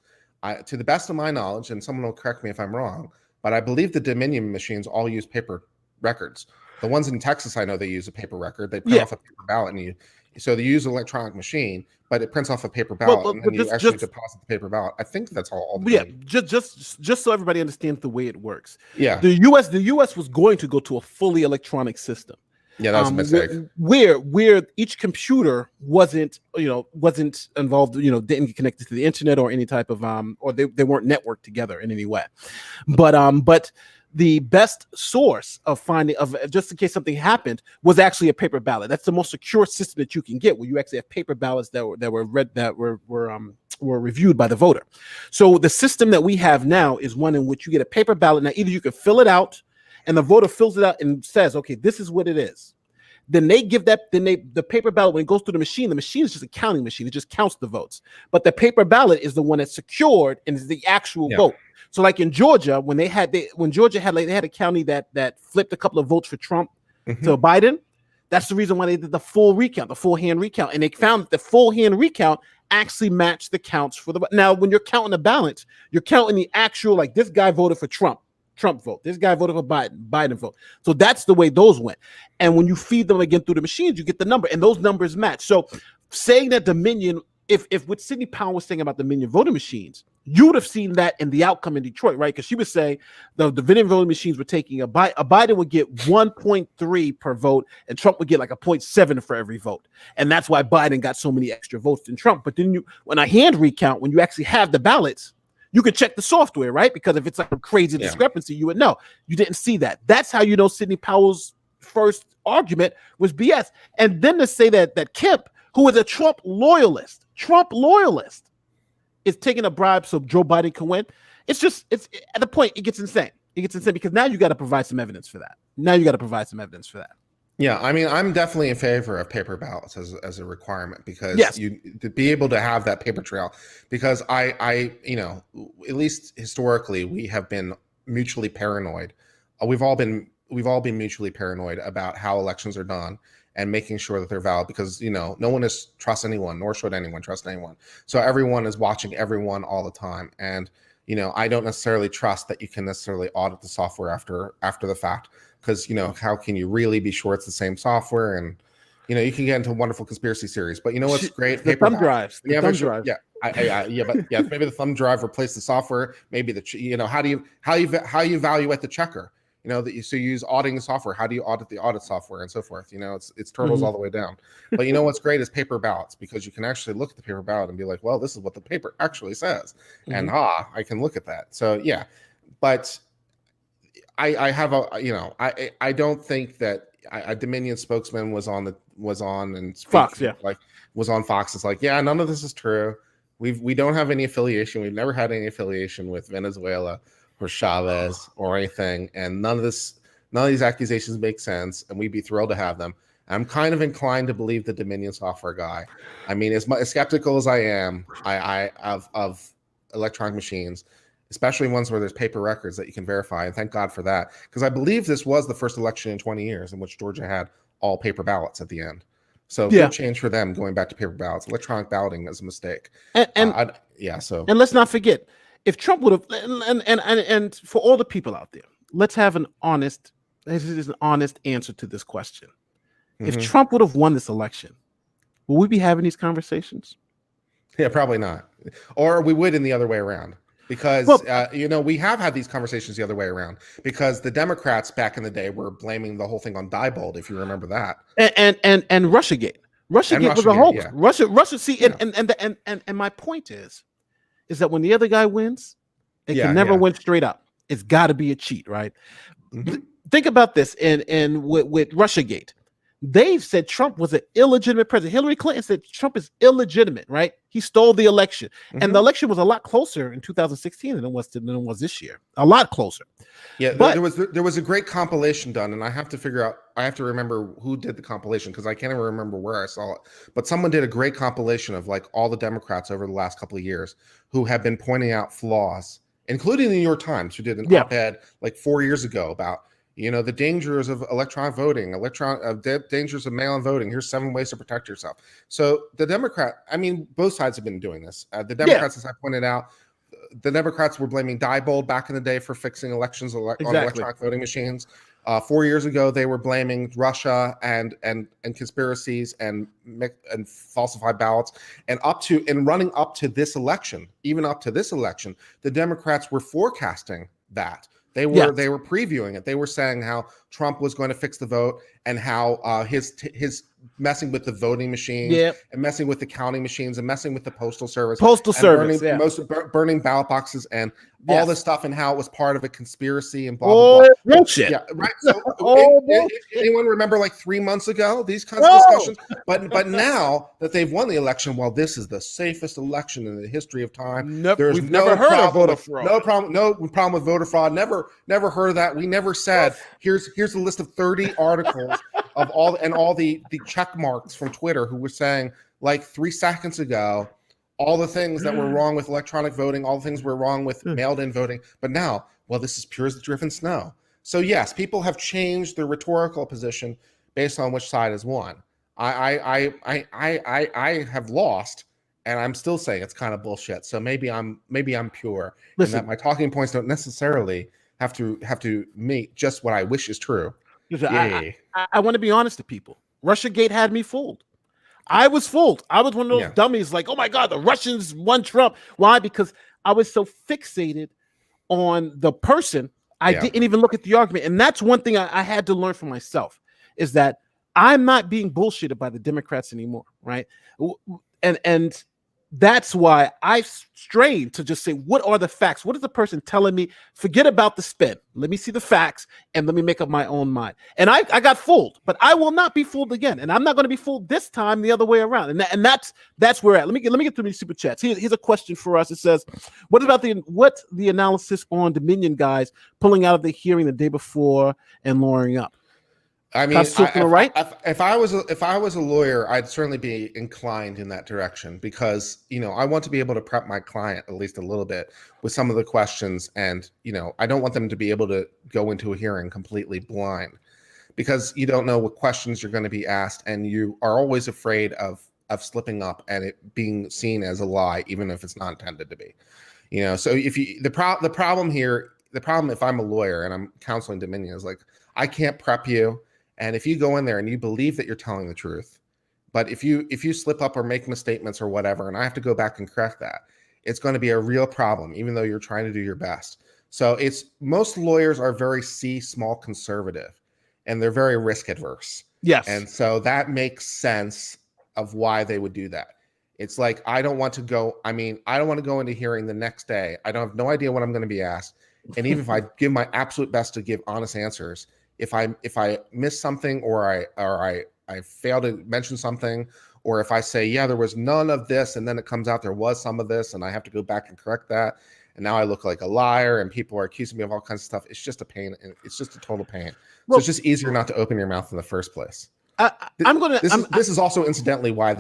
To the best of my knowledge, and someone will correct me if I'm wrong, but I believe the Dominion machines all use paper records. The ones in Texas, I know they use a paper record. They print off a paper ballot, and so they use an electronic machine, but it prints off a paper ballot, and then you actually deposit the paper ballot. I think that's all. Just so everybody understands the way it works. Yeah, the U.S. was going to go to a fully electronic system. Yeah, that was a mistake. Where each computer wasn't involved, didn't get connected to the internet or any type of or they weren't networked together in any way. But the best source of finding of just in case something happened was actually a paper ballot. That's the most secure system that you can get, where you actually have paper ballots that were reviewed by the voter. So the system that we have now is one in which you get a paper ballot. Now, either you can fill it out, and the voter fills it out and says, okay, this is what it is. Then they give the paper ballot, when it goes through the machine is just a counting machine. It just counts the votes. But the paper ballot is the one that's secured and is the actual vote. So like in Georgia, when Georgia had a county that flipped a couple of votes for Trump to Biden, that's the reason why they did the full recount, the full hand recount. And they found that the full hand recount actually matched the counts for the. Now, when you're counting the ballots, you're counting the actual, like, this guy voted for Trump vote. This guy voted for Biden vote. So that's the way those went. And when you feed them again through the machines, you get the number, and those numbers match. So saying that Dominion, if what Sidney Powell was saying about Dominion voting machines, you would have seen that in the outcome in Detroit, right? Because she was saying the Dominion voting machines were taking a Biden would get 1.3 per vote, and Trump would get like a 0.7 for every vote. And that's why Biden got so many extra votes than Trump. But then when a hand recount, when you actually have the ballots, you could check the software, right? Because if it's like a crazy discrepancy, you would know. You didn't see that. That's how you know Sidney Powell's first argument was BS. And then to say that Kemp, who is a Trump loyalist, is taking a bribe so Joe Biden can win. It's at the point it gets insane. It gets insane because now you got to provide some evidence for that. Yeah, I mean, I'm definitely in favor of paper ballots as a requirement, because you to be able to have that paper trail, because I at least historically, we have been mutually paranoid. We've all been mutually paranoid about how elections are done and making sure that they're valid, because no one trusts anyone, nor should anyone trust anyone. So everyone is watching everyone all the time, and I don't necessarily trust that you can necessarily audit the software after the fact, because how can you really be sure it's the same software? And you can get into wonderful conspiracy theories. But what's great? The thumb drives. Maybe the thumb drive replaced the software. Maybe how you evaluate the checker? So you use auditing the software. How do you audit the audit software and so forth? It's turtles all the way down. But what's great is paper ballots, because you can actually look at the paper ballot and be like, well, this is what the paper actually says, and I can look at that. So yeah, but I have I don't think that a Dominion spokesman was on and Fox, was on Fox. It's like, none of this is true. We don't have any affiliation. We've never had any affiliation with Venezuela or Chavez or anything, and none of these accusations make sense, and we'd be thrilled to have them. I'm kind of inclined to believe the Dominion software guy. I mean, as skeptical as I am, of electronic machines, especially ones where there's paper records that you can verify, and thank God for that, because I believe this was the first election in 20 years in which Georgia had all paper ballots at the end. So good change for them going back to paper ballots. Electronic balloting is a mistake. And let's not forget, if Trump would have, and for all the people out there, let's have an honest answer to this question. If Trump would have won this election, will we be having these conversations? Yeah, probably not. Or we would in the other way around. Because, we have had these conversations the other way around, because the Democrats back in the day were blaming the whole thing on Diebold, if you remember that. And Russiagate. Russiagate was a hoax. Yeah. Russia. See, and my point is that when the other guy wins, it can never win straight up. It's got to be a cheat, right? Think about this. And with Russiagate, they said Trump was an illegitimate president. Hillary Clinton said Trump is illegitimate, right? He stole the election. And the election was a lot closer in 2016 than it was this year. A lot closer. Yeah, but there was a great compilation done, and I have to remember who did the compilation, because I can't even remember where I saw it. But someone did a great compilation of like all the Democrats over the last couple of years who have been pointing out flaws, including the New York Times, who did an op-ed like 4 years ago about The dangers of electronic voting, dangers of mail-in voting. Here's 7 ways to protect yourself. So both sides have been doing this. The Democrats, as I pointed out, the Democrats were blaming Diebold back in the day for fixing elections on electronic voting machines. 4 years ago, they were blaming Russia and conspiracies and falsified ballots. And running up to this election, the Democrats were forecasting that. They were previewing it. They were saying how Trump was going to fix the vote and how his messing with the voting machines and messing with the counting machines and messing with the postal service, burning ballot boxes and all this stuff, and how it was part of a conspiracy and blah blah blah. Bullshit. Yeah, right. So anyone remember like 3 months ago these kinds of discussions? But now that they've won the election, well, this is the safest election in the history of time. We've never heard of voter fraud. No problem with voter fraud. Never heard of that. We never said here's a list of 30 articles of all the check marks from Twitter who were saying like 3 seconds ago all the things that were wrong with electronic voting, all the things were wrong with mailed-in voting. But now, well, this is pure as the driven snow. So yes, people have changed their rhetorical position based on which side has won. I have lost, and I'm still saying it's kind of bullshit. So maybe I'm pure, and that my talking points don't necessarily have to meet just what I wish is true. I want to be honest to people. Russiagate had me fooled. I was fooled. I was one of those dummies like, oh my God, the Russians won Trump. Why? Because I was so fixated on the person, I didn't even look at the argument. And that's one thing I had to learn for myself, is that I'm not being bullshitted by the Democrats anymore, right? And that's why I strain to just say, what are the facts? What is the person telling me? Forget about the spin. Let me see the facts and let me make up my own mind. And I got fooled, but I will not be fooled again. And I'm not going to be fooled this time the other way around. And that's where we're at. Let me get through these super chats. Here's a question for us. It says, what about the analysis on Dominion guys pulling out of the hearing the day before and lawyering up? I mean, if I was a lawyer, I'd certainly be inclined in that direction, because I want to be able to prep my client at least a little bit with some of the questions, and I don't want them to be able to go into a hearing completely blind, because you don't know what questions you're going to be asked, and you are always afraid of slipping up and it being seen as a lie, even if it's not intended to be. So the problem if I'm a lawyer and I'm counseling Dominion is like, I can't prep you. And if you go in there and you believe that you're telling the truth, but if you slip up or make misstatements or whatever, and I have to go back and correct that, it's going to be a real problem, even though you're trying to do your best. So most lawyers are very small conservative, and they're very risk adverse. Yes. And so that makes sense of why they would do that. It's like, I don't want to go into hearing the next day. I don't have no idea what I'm going to be asked. And even if I give my absolute best to give honest answers, if I miss something, or I fail to mention something, or if I say, there was none of this, and then it comes out there was some of this, and I have to go back and correct that, and now I look like a liar, and people are accusing me of all kinds of stuff. It's just a pain, and it's just a total pain. So it's just easier not to open your mouth in the first place. This is also incidentally why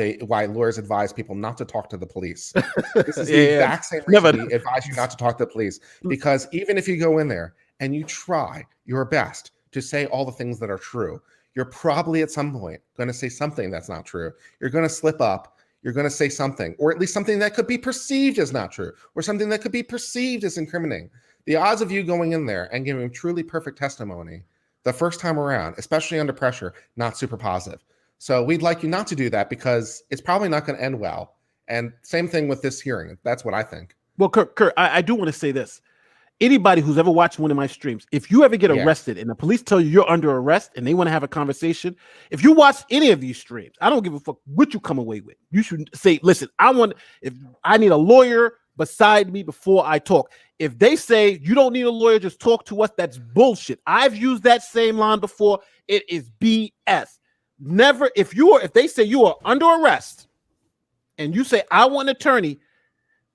lawyers advise people not to talk to the police. This is the exact same reason we advise you not to talk to the police, because even if you go in there and you try your best to say all the things that are true, you're probably at some point going to say something that's not true. You're going to slip up. You're going to say something, or at least something that could be perceived as not true, or something that could be perceived as incriminating. The odds of you going in there and giving truly perfect testimony the first time around, especially under pressure, not super positive. So we'd like you not to do that, because it's probably not going to end well. And same thing with this hearing. That's what I think. Well, Kurt, I do want to say this. Anybody who's ever watched one of my streams, if you ever get arrested and the police tell you you're under arrest and they want to have a conversation, if you watch any of these streams, I don't give a fuck what you come away with. You should say, listen, if I need a lawyer beside me before I talk. If they say you don't need a lawyer, just talk to us, that's bullshit. I've used that same line before. It is BS. Never, if they say you are under arrest and you say, I want an attorney,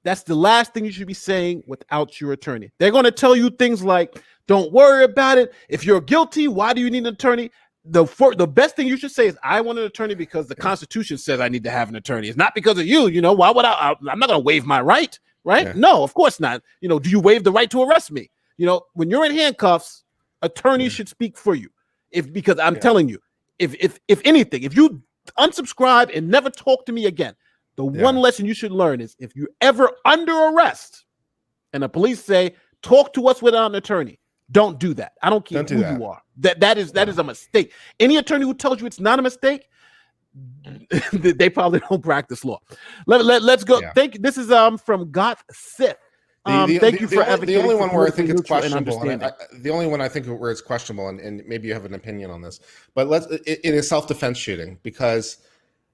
that's the last thing you should be saying without your attorney. They're going to tell you things like, don't worry about it. If you're guilty, why do you need an attorney? The best thing you should say is, I want an attorney because the Constitution says I need to have an attorney. It's not because of you. Why would I'm not going to waive my right? Right? Yeah. No, of course not. Do you waive the right to arrest me? When you're in handcuffs, Attorneys should speak for you. Because I'm telling you, if anything, if you unsubscribe and never talk to me again, the one lesson you should learn is if you're ever under arrest and the police say, talk to us without an attorney, don't do that. I don't care who you are. That is a mistake. Any attorney who tells you it's not a mistake, they probably don't practice law. Let's go. This is from Goth Sith. Thank you for advocating. The only one where I think it's questionable. The only one I think where it's questionable, and maybe you have an opinion on this, but it is self-defense shooting, because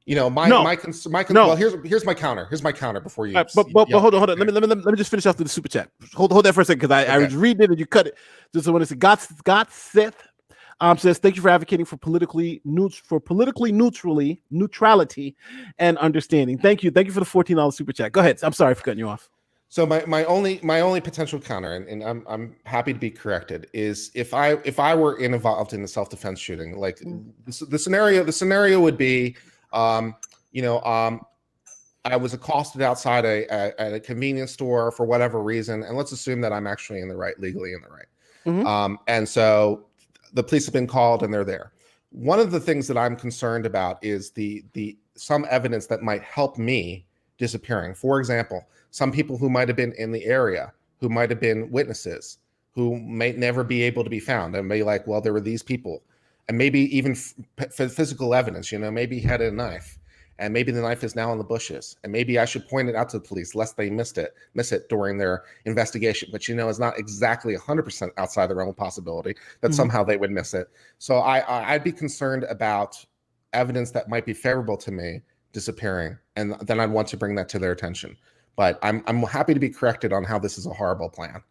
well, here's my counter. Here's my counter before you. But hold on. Let me just finish off with the super chat. Hold that for a second, because I was reading it and you cut it. Just when it's God Sith says, thank you for advocating for neutrality and understanding. Thank you for the $14 super chat. Go ahead. I'm sorry for cutting you off. So my only potential counter, and I'm happy to be corrected, is if I were involved in a self-defense shooting, like the scenario would be, I was accosted outside at a convenience store for whatever reason, and let's assume that I'm actually legally in the right. And so the police have been called and they're there. One of the things that I'm concerned about is the some evidence that might help me disappearing. For example, some people who might have been in the area, who might have been witnesses, who may never be able to be found, and may like, well, there were these people, and maybe even physical evidence. Maybe he had a knife, and maybe the knife is now in the bushes, and maybe I should point it out to the police lest they miss it during their investigation. But it's not exactly 100% outside the realm of possibility that somehow they would miss it. So I'd be concerned about evidence that might be favorable to me disappearing, and then I'd want to bring that to their attention. But I'm happy to be corrected on how this is a horrible plan.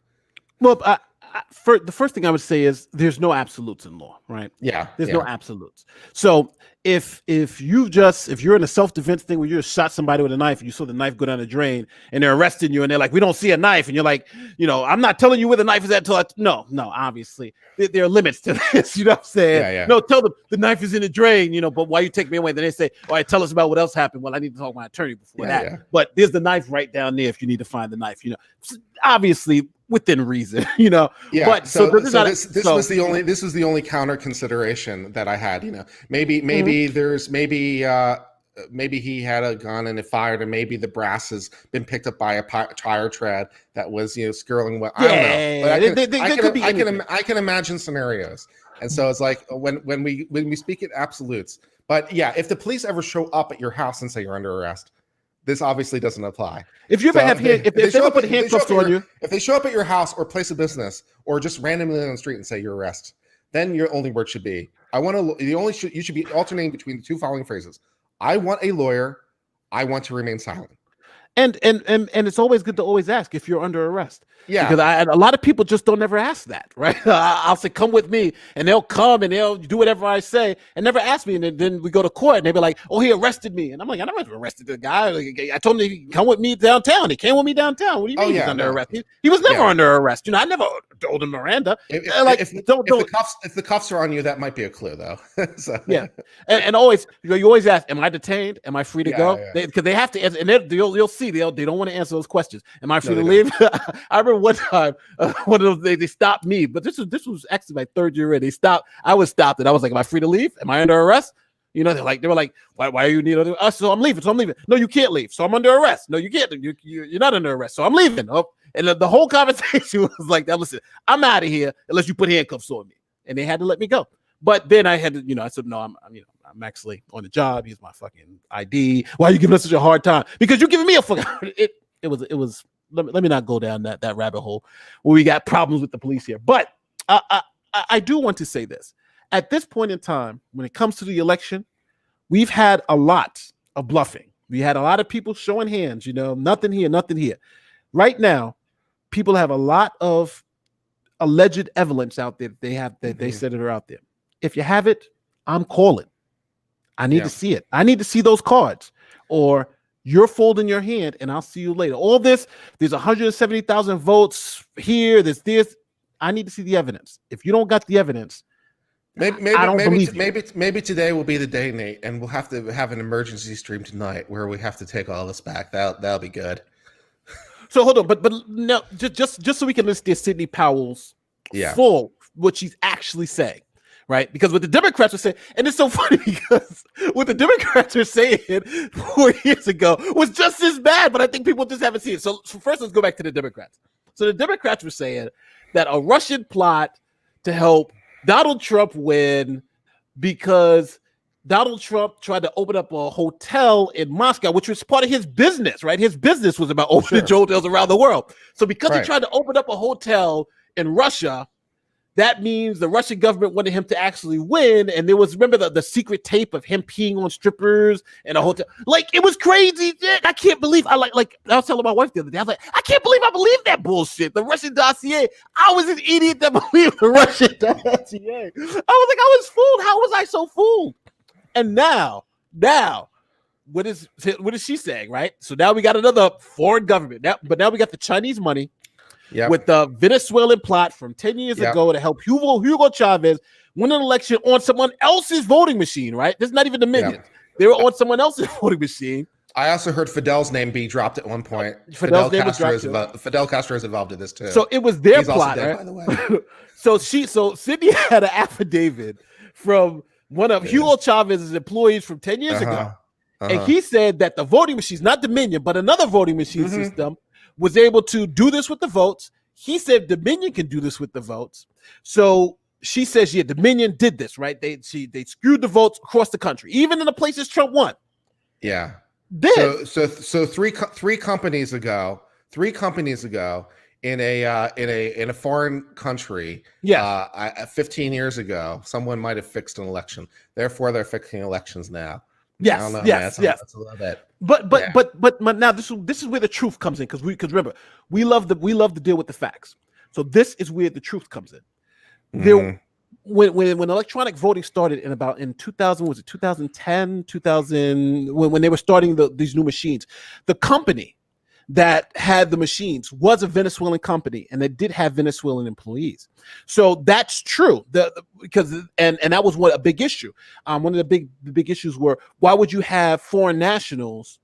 Well, the first thing I would say is there's no absolutes in law, right? There's no absolutes. So if you're in a self-defense thing where you just shot somebody with a knife and you saw the knife go down the drain and they're arresting you and they're like, we don't see a knife, and you're like, I'm not telling you where the knife is at no, obviously there are limits to this. You know what I'm saying? No, tell them the knife is in the drain, but why you take me away? Then they say, all right, tell us about what else happened. Well, I need to talk to my attorney before that. But there's the knife right down there if you need to find the knife, obviously within reason, But this was the only counter consideration that I had. Maybe he had a gun and it fired, and maybe the brass has been picked up by a tire tread that was skirling. I don't know. I can imagine scenarios, and so it's like when we speak at absolutes. But if the police ever show up at your house and say you're under arrest, this obviously doesn't apply. If you ever if they ever put handcuffs on you, if they show up at your house or place of business or just randomly on the street and say you're arrested, then your only word should be, you should be alternating between the two following phrases. I want a lawyer. I want to remain silent. And it's always good to always ask if you're under arrest. Because a lot of people just don't ever ask that, right? I'll say, come with me, and they'll come and they'll do whatever I say and never ask me. And then we go to court and they'll be like, oh, he arrested me. And I'm like, I never arrested the guy. I told him he can come with me downtown. He came with me downtown. What do you mean he's under arrest? He was never under arrest. I never told him Miranda. If the cuffs are on you, that might be a clue, though. And always, you always ask, am I detained? Am I free to go? Because they have to answer, and you'll see they don't want to answer those questions. Am I free to leave? I remember one time, one of those they stopped me, but this was actually my third year in. I was stopped, and I was like, am I free to leave? Am I under arrest? They were like, why are you needing us? So I'm leaving. No, you can't leave. So I'm under arrest. No, you can't. You're not under arrest. So I'm leaving. Oh. And the whole conversation was like that. Listen, I'm out of here unless you put handcuffs on me. And they had to let me go. But then I had to, I said, no, I'm actually on the job. Here's my fucking ID. Why are you giving us such a hard time? Because you're giving me a fucking. It was. Let me not go down that rabbit hole where we got problems with the police here. But I do want to say this. At this point in time, when it comes to the election, we've had a lot of bluffing. We had a lot of people showing hands, nothing here, nothing here. Right now, people have a lot of alleged evidence out there they said it are out there. If you have it, I'm calling. I need to see it. I need to see those cards, or you're folding your hand and I'll see you later. All this, there's 170,000 votes here. There's this. I need to see the evidence. If you don't got the evidence, maybe today will be the day, Nate, and we'll have to have an emergency stream tonight where we have to take all this back. That'll be good. So hold on, but no, just so we can list the Sidney Powell's full what she's actually saying, right? Because what the Democrats are saying, and it's so funny because what the Democrats are saying 4 years ago was just as bad, but I think people just haven't seen it. So first, let's go back to the Democrats. So the Democrats were saying that a Russian plot to help Donald Trump win because Donald Trump tried to open up a hotel in Moscow, which was part of his business, right? His business was about opening hotels around the world. So because he tried to open up a hotel in Russia, that means the Russian government wanted him to actually win. And there was, remember the secret tape of him peeing on strippers in a hotel? Like, it was crazy. I can't believe, I was telling my wife the other day, I was like, I can't believe I believed that bullshit. The Russian dossier. I was an idiot that believed the Russian dossier. I was like, I was fooled. How was I so fooled? And now, what is she saying, right? So now we got another foreign government. But now we got the Chinese money with the Venezuelan plot from 10 years ago to help Hugo Chavez win an election on someone else's voting machine, right? This is not even the minions. They were on someone else's voting machine. I also heard Fidel's name be dropped at one point. Fidel Castro is involved in this too. So it was their He's plot, dead, right? by the way. So Sidney had an affidavit from one of Hugo Chavez's employees from 10 years ago. And he said that the voting machines, not Dominion, but another voting machine system, was able to do this with the votes. He said Dominion can do this with the votes. So she says, yeah, Dominion did this, right? They screwed the votes across the country, even in the places Trump won. Yeah. Then, so three companies ago, in a foreign country, 15 years ago, someone might have fixed an election. Therefore, they're fixing elections now. Yes, I don't know, yes. That's a little bit. But now this is where the truth comes in, because remember, we love to deal with the facts. So this is where the truth comes in. There, when electronic voting started in 2000, was it 2010, 2000, when they were starting these new machines, the company that had the machines was a Venezuelan company, and they did have Venezuelan employees. So that's true. Because that was a big issue. One of the big issues were, why would you have foreign nationals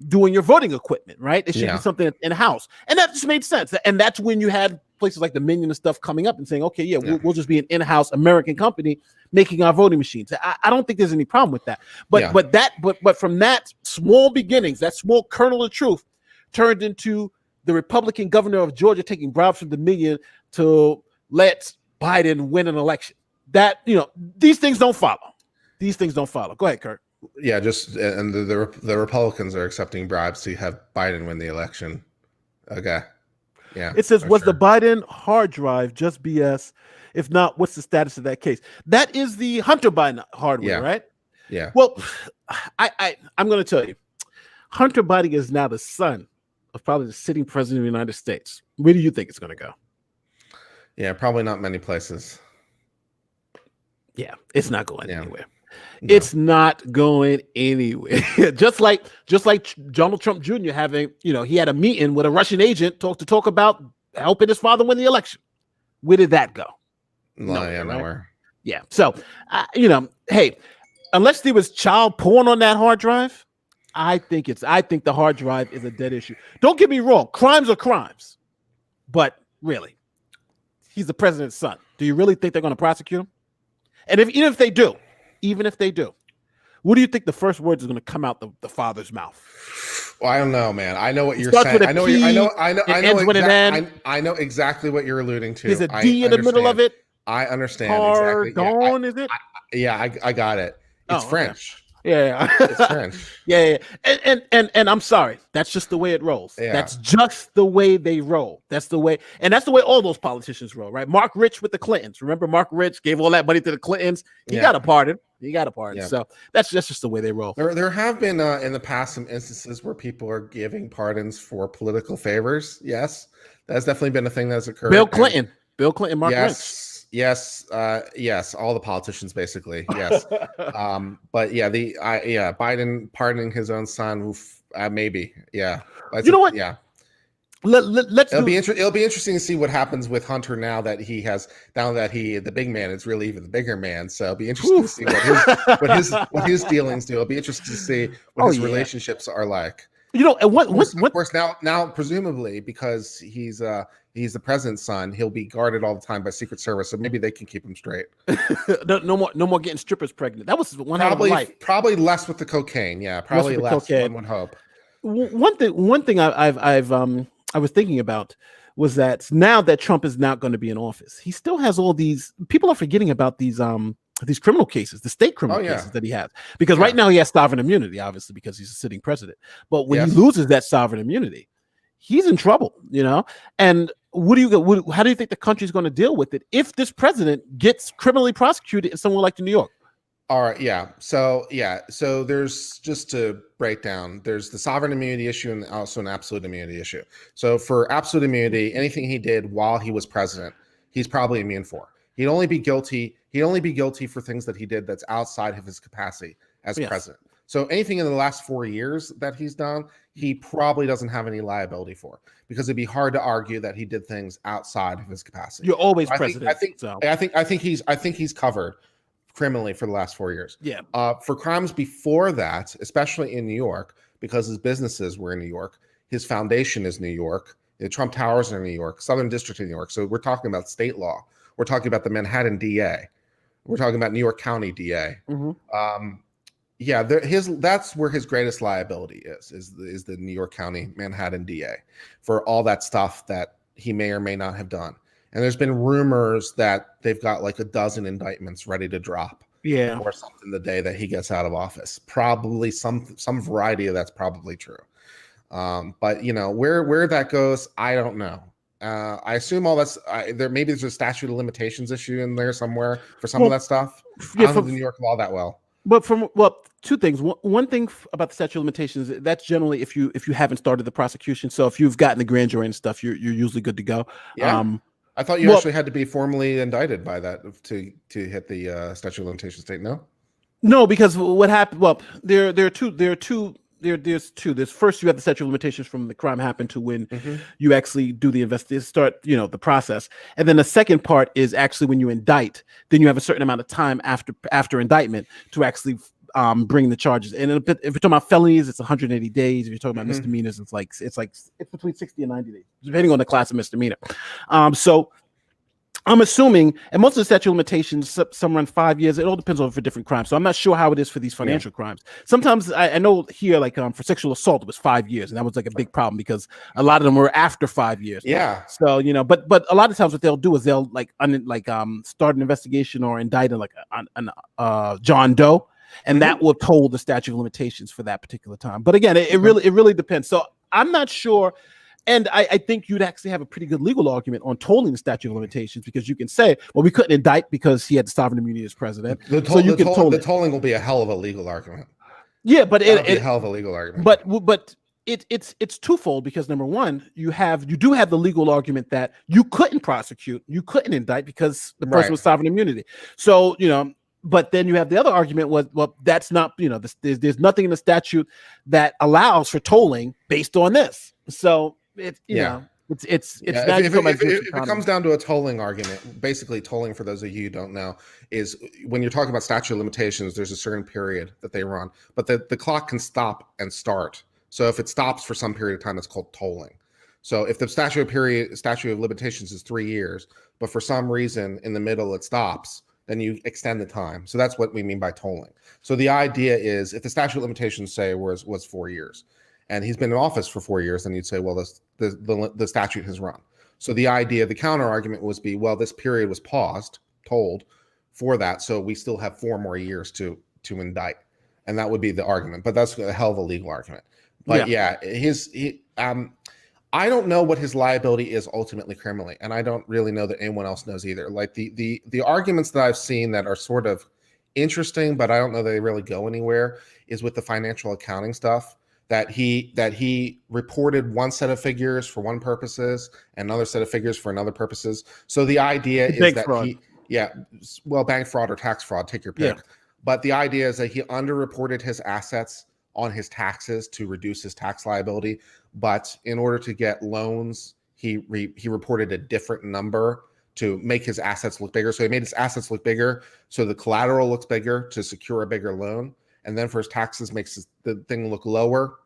doing your voting equipment, right? It should be something in-house. And that just made sense. And that's when you had places like Dominion and stuff coming up and saying, okay, we'll just be an in-house American company making our voting machines. I don't think there's any problem with that. But from that small beginnings, that small kernel of truth, turned into the Republican governor of Georgia taking bribes from Dominion to let Biden win an election. That, these things don't follow. Go ahead, Kurt. Yeah, and the Republicans are accepting bribes to have Biden win the election. Okay. Yeah. It says, was the Biden hard drive just BS? If not, what's the status of that case? That is the Hunter Biden hardware, right? Yeah. Well, I'm going to tell you, Hunter Biden is now the son of probably the sitting president of the United States. Where do you think it's going to go? Yeah, probably not many places. Yeah, it's not going anywhere. No. It's not going anywhere. just like Donald Trump Jr. having, he had a meeting with a Russian agent to talk about helping his father win the election. Where did that go? Nowhere. Right? Yeah. So, hey, unless there was child porn on that hard drive, I think the hard drive is a dead issue. Don't get me wrong. Crimes are crimes. But really, he's the president's son. Do you really think they're going to prosecute him? And even if they do, what do you think the first words is going to come out the father's mouth? Well, I don't know, man. I know what you're saying. I know exactly what you're alluding to. There's a D in the middle of it. I understand exactly. Pardon, is it? I got it. It's French. Okay. Yeah, it's French. Yeah. And I'm sorry. That's just the way it rolls. Yeah. That's just the way they roll. That's the way all those politicians roll, right? Mark Rich with the Clintons. Remember, Mark Rich gave all that money to the Clintons. He got a pardon. Yeah. So that's just the way they roll. There have been in the past some instances where people are giving pardons for political favors. Yes, that's definitely been a thing that's occurred. Bill Clinton, Mark Rich. Yes, all the politicians basically. Yes, but Biden pardoning his own son, maybe. Yeah, you know what? Yeah, it'll be interesting to see what happens with Hunter now that the big man is really even the bigger man. So it'll be interesting to see what his dealings do. It'll be interesting to see what his relationships are like. You know, and Of course, now presumably because he's the president's son, he'll be guarded all the time by Secret Service, so maybe they can keep him straight. no more getting strippers pregnant. That was one hell of a life. Probably less with the cocaine. Yeah, probably less. One would hope. One thing I was thinking about was that now that Trump is not going to be in office, he still has all these people are forgetting about these criminal cases, the state criminal cases that he has, because right now he has sovereign immunity, obviously, because he's a sitting president. But when he loses that sovereign immunity, he's in trouble, you know. And how do you think the country's going to deal with it if this president gets criminally prosecuted in somewhere like New York? All right, so there's, just to break down, there's the sovereign immunity issue and also an absolute immunity issue. So for absolute immunity, anything he did while he was president, he's probably immune for. He'd only be guilty for things that he did that's outside of his capacity as president. So anything in the last 4 years that he's done, he probably doesn't have any liability for, because it'd be hard to argue that he did things outside of his capacity. You're always president. I think he's covered criminally for the last 4 years. Yeah. For crimes before that, especially in New York, because his businesses were in New York, his foundation is New York, the Trump Towers are in New York, Southern District of New York. So we're talking about state law. We're talking about the Manhattan DA. We're talking about New York County DA. Mm-hmm. That's where his greatest liability is the New York County Manhattan DA for all that stuff that he may or may not have done. And there's been rumors that they've got like a dozen indictments ready to drop, or something the day that he gets out of office. Probably some variety of that's probably true. But you know, where that goes, I don't know. I assume all that's maybe there's a statute of limitations issue in there somewhere for some of that stuff. I don't know the New York law that well. But two things. One thing about the statute of limitations, that's generally if you haven't started the prosecution. So if you've gotten the grand jury and stuff, you're usually good to go. Yeah. I thought you actually had to be formally indicted by that to hit the statute of limitations date. No, because what happened? Well, there's two. There's first you have the statute of limitations from the crime happened to when you actually do the start the process, and then the second part is actually when you indict. Then you have a certain amount of time after indictment to actually bring the charges. And if you're talking about felonies, it's 180 days. If you're talking about misdemeanors, it's between 60 and 90 days, depending on the class of misdemeanor. So I'm assuming, and most of the statute of limitations, some run 5 years. It all depends on for different crimes. So I'm not sure how it is for these financial crimes. Sometimes I know here, like for sexual assault, it was 5 years, and that was like a big problem because a lot of them were after 5 years. Yeah. So but a lot of times what they'll do is they'll start an investigation or indict like John Doe. And that will toll the statute of limitations for that particular time. But again, it really depends. So I'm not sure. And I think you'd actually have a pretty good legal argument on tolling the statute of limitations, because you can say, well, we couldn't indict because he had sovereign immunity as president. The tolling will be a hell of a legal argument. Yeah, but it'll be a hell of a legal argument. But it's twofold, because number one, you do have the legal argument that you couldn't prosecute, you couldn't indict because the person was sovereign immunity. So but then you have the other argument was, well, that's not, there's nothing in the statute that allows for tolling based on this. So it's if it comes down to a tolling argument, basically tolling, for those of you who don't know, is when you're talking about statute of limitations, there's a certain period that they run, but the clock can stop and start. So if it stops for some period of time, it's called tolling. So if the statute of limitations is 3 years, but for some reason in the middle it stops, then you extend the time. So that's what we mean by tolling. So the idea is, if the statute of limitations, say, was 4 years, and he's been in office for 4 years, then you'd say, well, the statute has run. So the counter argument was well, this period was tolled for that, so we still have 4 more years to indict, and that would be the argument. But that's a hell of a legal argument. But I don't know what his liability is ultimately criminally, and I don't really know that anyone else knows either. Like the arguments that I've seen that are sort of interesting, but I don't know that they really go anywhere, is with the financial accounting stuff, that he reported one set of figures for one purposes and another set of figures for another purposes. So the idea is that bank fraud or tax fraud, take your pick. Yeah. But the idea is that he underreported his assets on his taxes to reduce his tax liability, but in order to get loans, he reported a different number to make his assets look bigger. So he made his assets look bigger, so the collateral looks bigger to secure a bigger loan, and then for his taxes makes the thing look lower.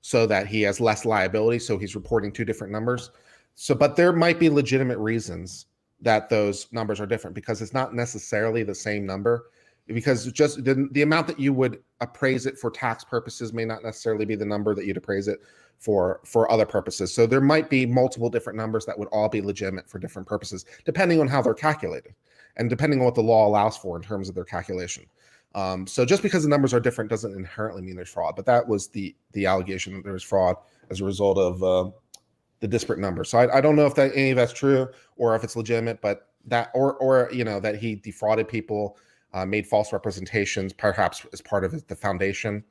so that he has less liability. So he's reporting two different numbers. So, but there might be legitimate reasons that those numbers are different, because it's not necessarily the same number, because just the amount that you would appraise it for tax purposes may not necessarily be the number that you'd appraise it for other purposes. So there might be multiple different numbers that would all be legitimate for different purposes, depending on how they're calculated and depending on what the law allows for in terms of their calculation. So just because the numbers are different doesn't inherently mean there's fraud. But that was the allegation that there was fraud as a result of the disparate numbers. So I don't know if that any of that's true or if it's legitimate, but that or that he defrauded people, made false representations, perhaps as part of the foundation,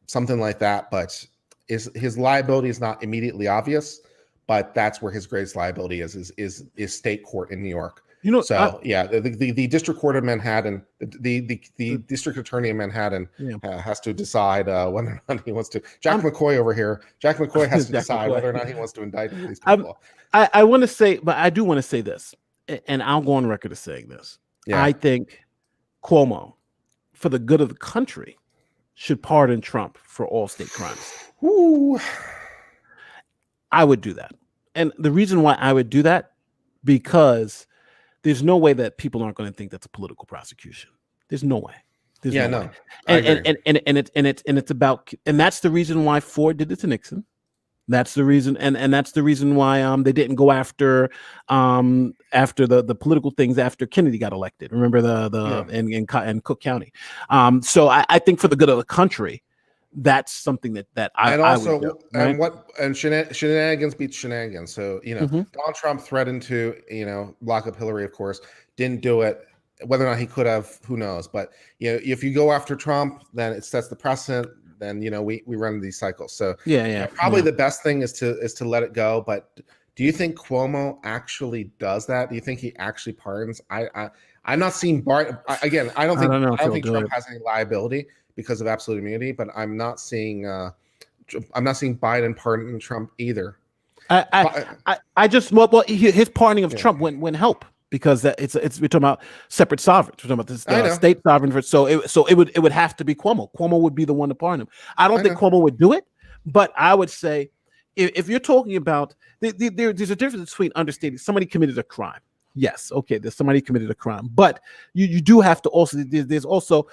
something like that. But his liability is not immediately obvious, but that's where his greatest liability is state court in New York. The district court of Manhattan, the district attorney in Manhattan has to decide whether or not he wants to. Jack McCoy over here. Jack McCoy has to decide whether or not he wants to indict these people. I want to say, but I do want to say this, and I'll go on record as saying this. Yeah. I think Cuomo, for the good of the country, should pardon Trump for all state crimes. Ooh. I would do that. And the reason why I would do that, because there's no way that people aren't going to think that's a political prosecution. There's no way. There's no way. And it's about, and that's the reason why Ford did it to Nixon. That's the reason, and that's the reason why they didn't go after the political things after Kennedy got elected. Remember in Cook County. So I think for the good of the country, that's something that I would do, right? Shenanigans beats shenanigans. So Donald Trump threatened to lock up Hillary, of course, didn't do it. Whether or not he could have, who knows? But if you go after Trump, then it sets the precedent. Then we run these cycles. So probably the best thing is to let it go. But do you think Cuomo actually does that? Do you think he actually pardons? I'm not seeing Bart again. I don't think Trump has any liability because of absolute immunity, but I'm not seeing Biden pardoning Trump either. His pardoning of Trump wouldn't help, because we're talking about separate sovereigns. We're talking about this state sovereign. So it would have to be Cuomo. Cuomo would be the one to pardon him. I don't think Cuomo would do it, but I would say if you're talking about there's a difference between understating somebody committed a crime. Yes, okay, there's somebody committed a crime, but you do have to also there's also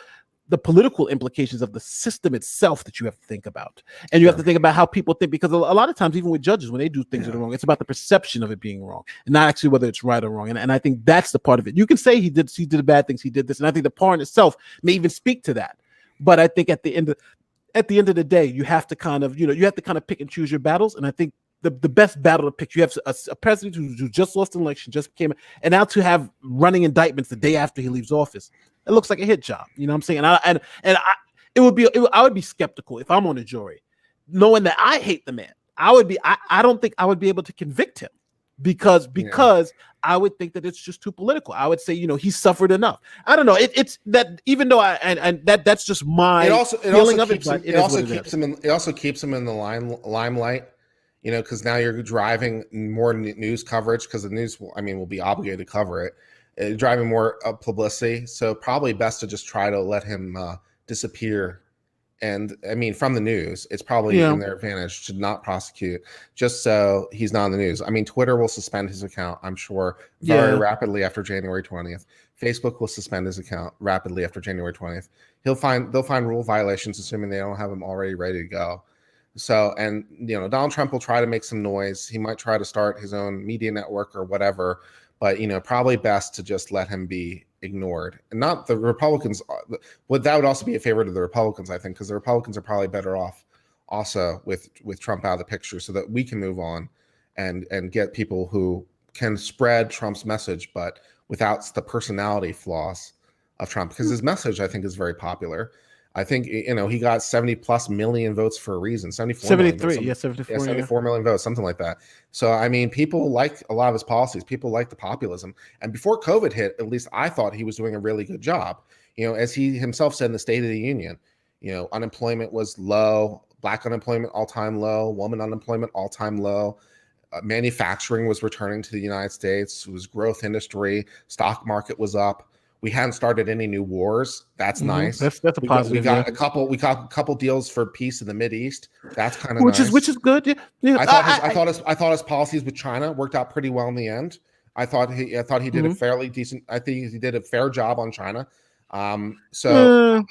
the political implications of the system itself that you have to think about. And you have to think about how people think, because a lot of times, even with judges, when they do things that are wrong, it's about the perception of it being wrong and not actually whether it's right or wrong. And I think that's the part of it. You can say he did bad things, he did this. And I think the pardon itself may even speak to that. But I think at the end of the day, you have to kind of pick and choose your battles. And I think the best battle to pick, you have a president who just lost an election, just became, and now to have running indictments the day after he leaves office. It looks like a hit job, you know what I'm saying? I would be skeptical if I'm on a jury, knowing that I hate the man. I don't think I would be able to convict him because I would think that it's just too political. I would say, he suffered enough. I don't know. It's that, even though that's just my feeling of it. It also keeps him in the limelight. Because now you're driving more news coverage, because the news will be obligated to cover it. Driving more publicity, so probably best to just try to let him disappear. And from the news, it's probably in their advantage to not prosecute, just so he's not in the news. Twitter will suspend his account, I'm sure, very rapidly after January 20th. Facebook will suspend his account rapidly after January 20th. They'll find rule violations, assuming they don't have him already ready to go. So, and Donald Trump will try to make some noise. He might try to start his own media network or whatever. But probably best to just let him be ignored, and not the Republicans. That would also be a favor to the Republicans, I think, because the Republicans are probably better off also with Trump out of the picture, so that we can move on and get people who can spread Trump's message, but without the personality flaws of Trump, because his message, I think, is very popular. I think he got 70+ million votes for a reason. 74 million votes, something like that. So people like a lot of his policies. People like the populism. And before COVID hit, at least I thought he was doing a really good job. As he himself said in the State of the Union, unemployment was low, Black unemployment all-time low, woman unemployment all-time low. Manufacturing was returning to the United States. It was growth industry. Stock market was up. We hadn't started any new wars. That's nice. That's a We positive. got a couple deals for peace in the Mideast. That's kind of which nice. is good. Yeah. I thought his policies with China worked out pretty well in the end. I thought he did a fairly decent. I think he did a fair job on China. So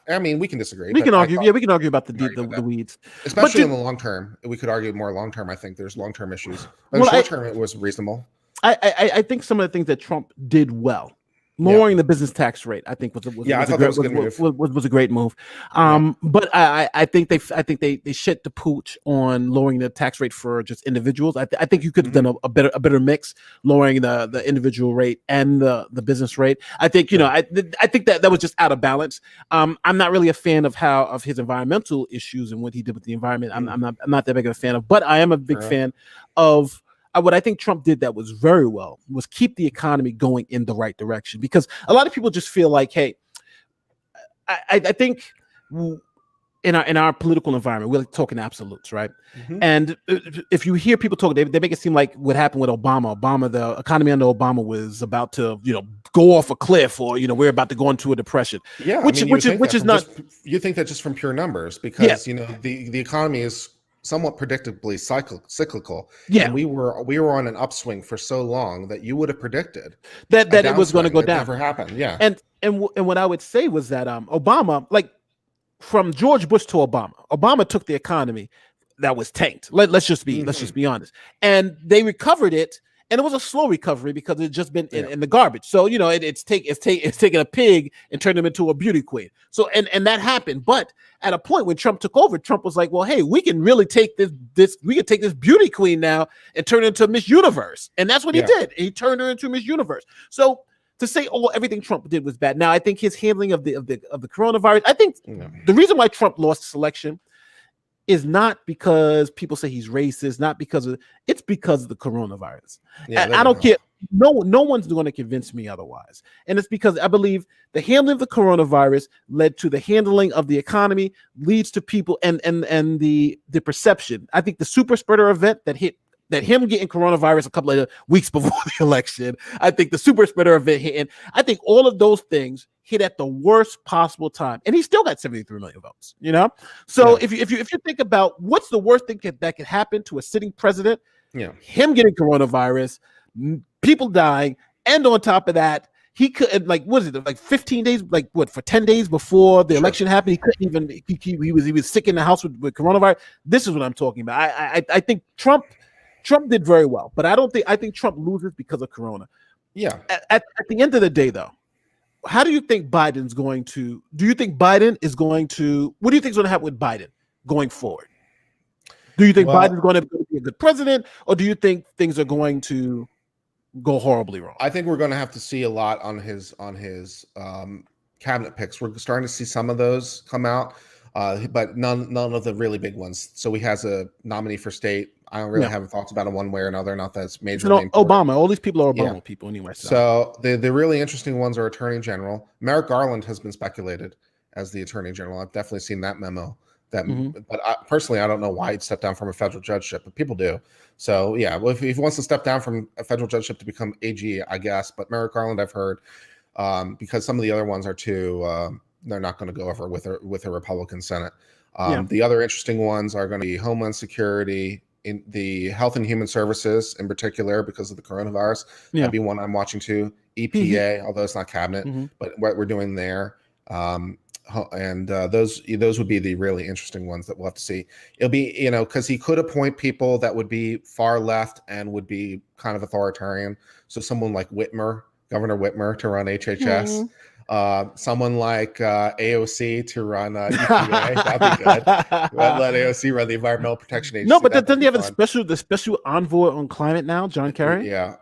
I mean, we can disagree. We can argue. Yeah, we can argue about the weeds, especially in the long term. We could argue more long term. I think there's long term issues. But in short term, it was reasonable. I think some of the things that Trump did well, lowering the business tax rate, I think was a great move. But I think they shit the pooch on lowering the tax rate for just individuals. I think you could have done a better mix, lowering the individual rate and the business rate. I think I think that was just out of balance. I'm not really a fan of his environmental issues and what he did with the environment. I'm not that big of a fan of, but I am a big fan of. What I think Trump did that was very well was keep the economy going in the right direction, because a lot of people just feel like, hey, I think in our political environment, we're talking absolutes, right? And if you hear people talk, they make it seem like what happened with Obama, the economy under Obama was about to, go off a cliff, or we're about to go into a depression. Yeah, which is not. You think that just from pure numbers, because the economy is somewhat predictably cyclical. Yeah, and we were on an upswing for so long that you would have predicted that it was going to go down. Never happened. Yeah, and what I would say was that Obama, like from George Bush to Obama took the economy that was tanked. Let's just be honest, and they recovered it. And it was a slow recovery because it had just been in the garbage. So it's taken a pig and turned him into a beauty queen. So and that happened. But at a point when Trump took over, Trump was like, well, hey, we can really take this beauty queen now and turn it into Miss Universe. And that's what he did. He turned her into Miss Universe. So to say everything Trump did was bad. Now I think his handling of the coronavirus. I think the reason why Trump lost this election is not because people say he's racist, it's because of the coronavirus. I don't care. No one's going to convince me otherwise. And it's because I believe the handling of the coronavirus led to the handling of the economy, leads to people and the perception. I think the super spreader event that him getting coronavirus a couple of weeks before the election, I think the super spreader event hit, and I think all of those things hit at the worst possible time, and he still got 73 million votes. So if you think about what's the worst thing that could happen to a sitting president, him getting coronavirus, people dying, and on top of that, he could like 15 days, for 10 days before the election happened, he couldn't even. He was sick in the house with coronavirus. This is what I'm talking about. I think Trump did very well, but I think Trump loses because of Corona. Yeah. At the end of the day, though, how do you think Biden's going to? Do you think Biden is going to? What do you think is going to happen with Biden going forward? Do you think Biden's going to be a good president, or do you think things are going to go horribly wrong? I think we're going to have to see a lot on his cabinet picks. We're starting to see some of those come out, but none of the really big ones. So he has a nominee for state. I don't really have thoughts about it one way or another. Not that it's majorly important. Obama. All these people are Obama people anyway. So the really interesting ones are Attorney General. Merrick Garland has been speculated as the Attorney General. I've definitely seen that memo. But personally, I don't know why he'd step down from a federal judgeship, but people do. So if he wants to step down from a federal judgeship to become AG, I guess. But Merrick Garland, I've heard, because some of the other ones are too. They're not going to go over with a Republican Senate. The other interesting ones are going to be Homeland Security, in the Health and Human Services in particular, because of the coronavirus. That'd be one I'm watching too. EPA, although it's not cabinet, but what we're doing there. And those would be the really interesting ones that we'll have to see. It'll be, because he could appoint people that would be far left and would be kind of authoritarian. So someone like Governor Whitmer to run HHS. Someone like AOC to run EPA. That'd be good. Let AOC run the Environmental Protection Agency. No, but doesn't he have the special envoy on climate now, John Kerry? Yeah.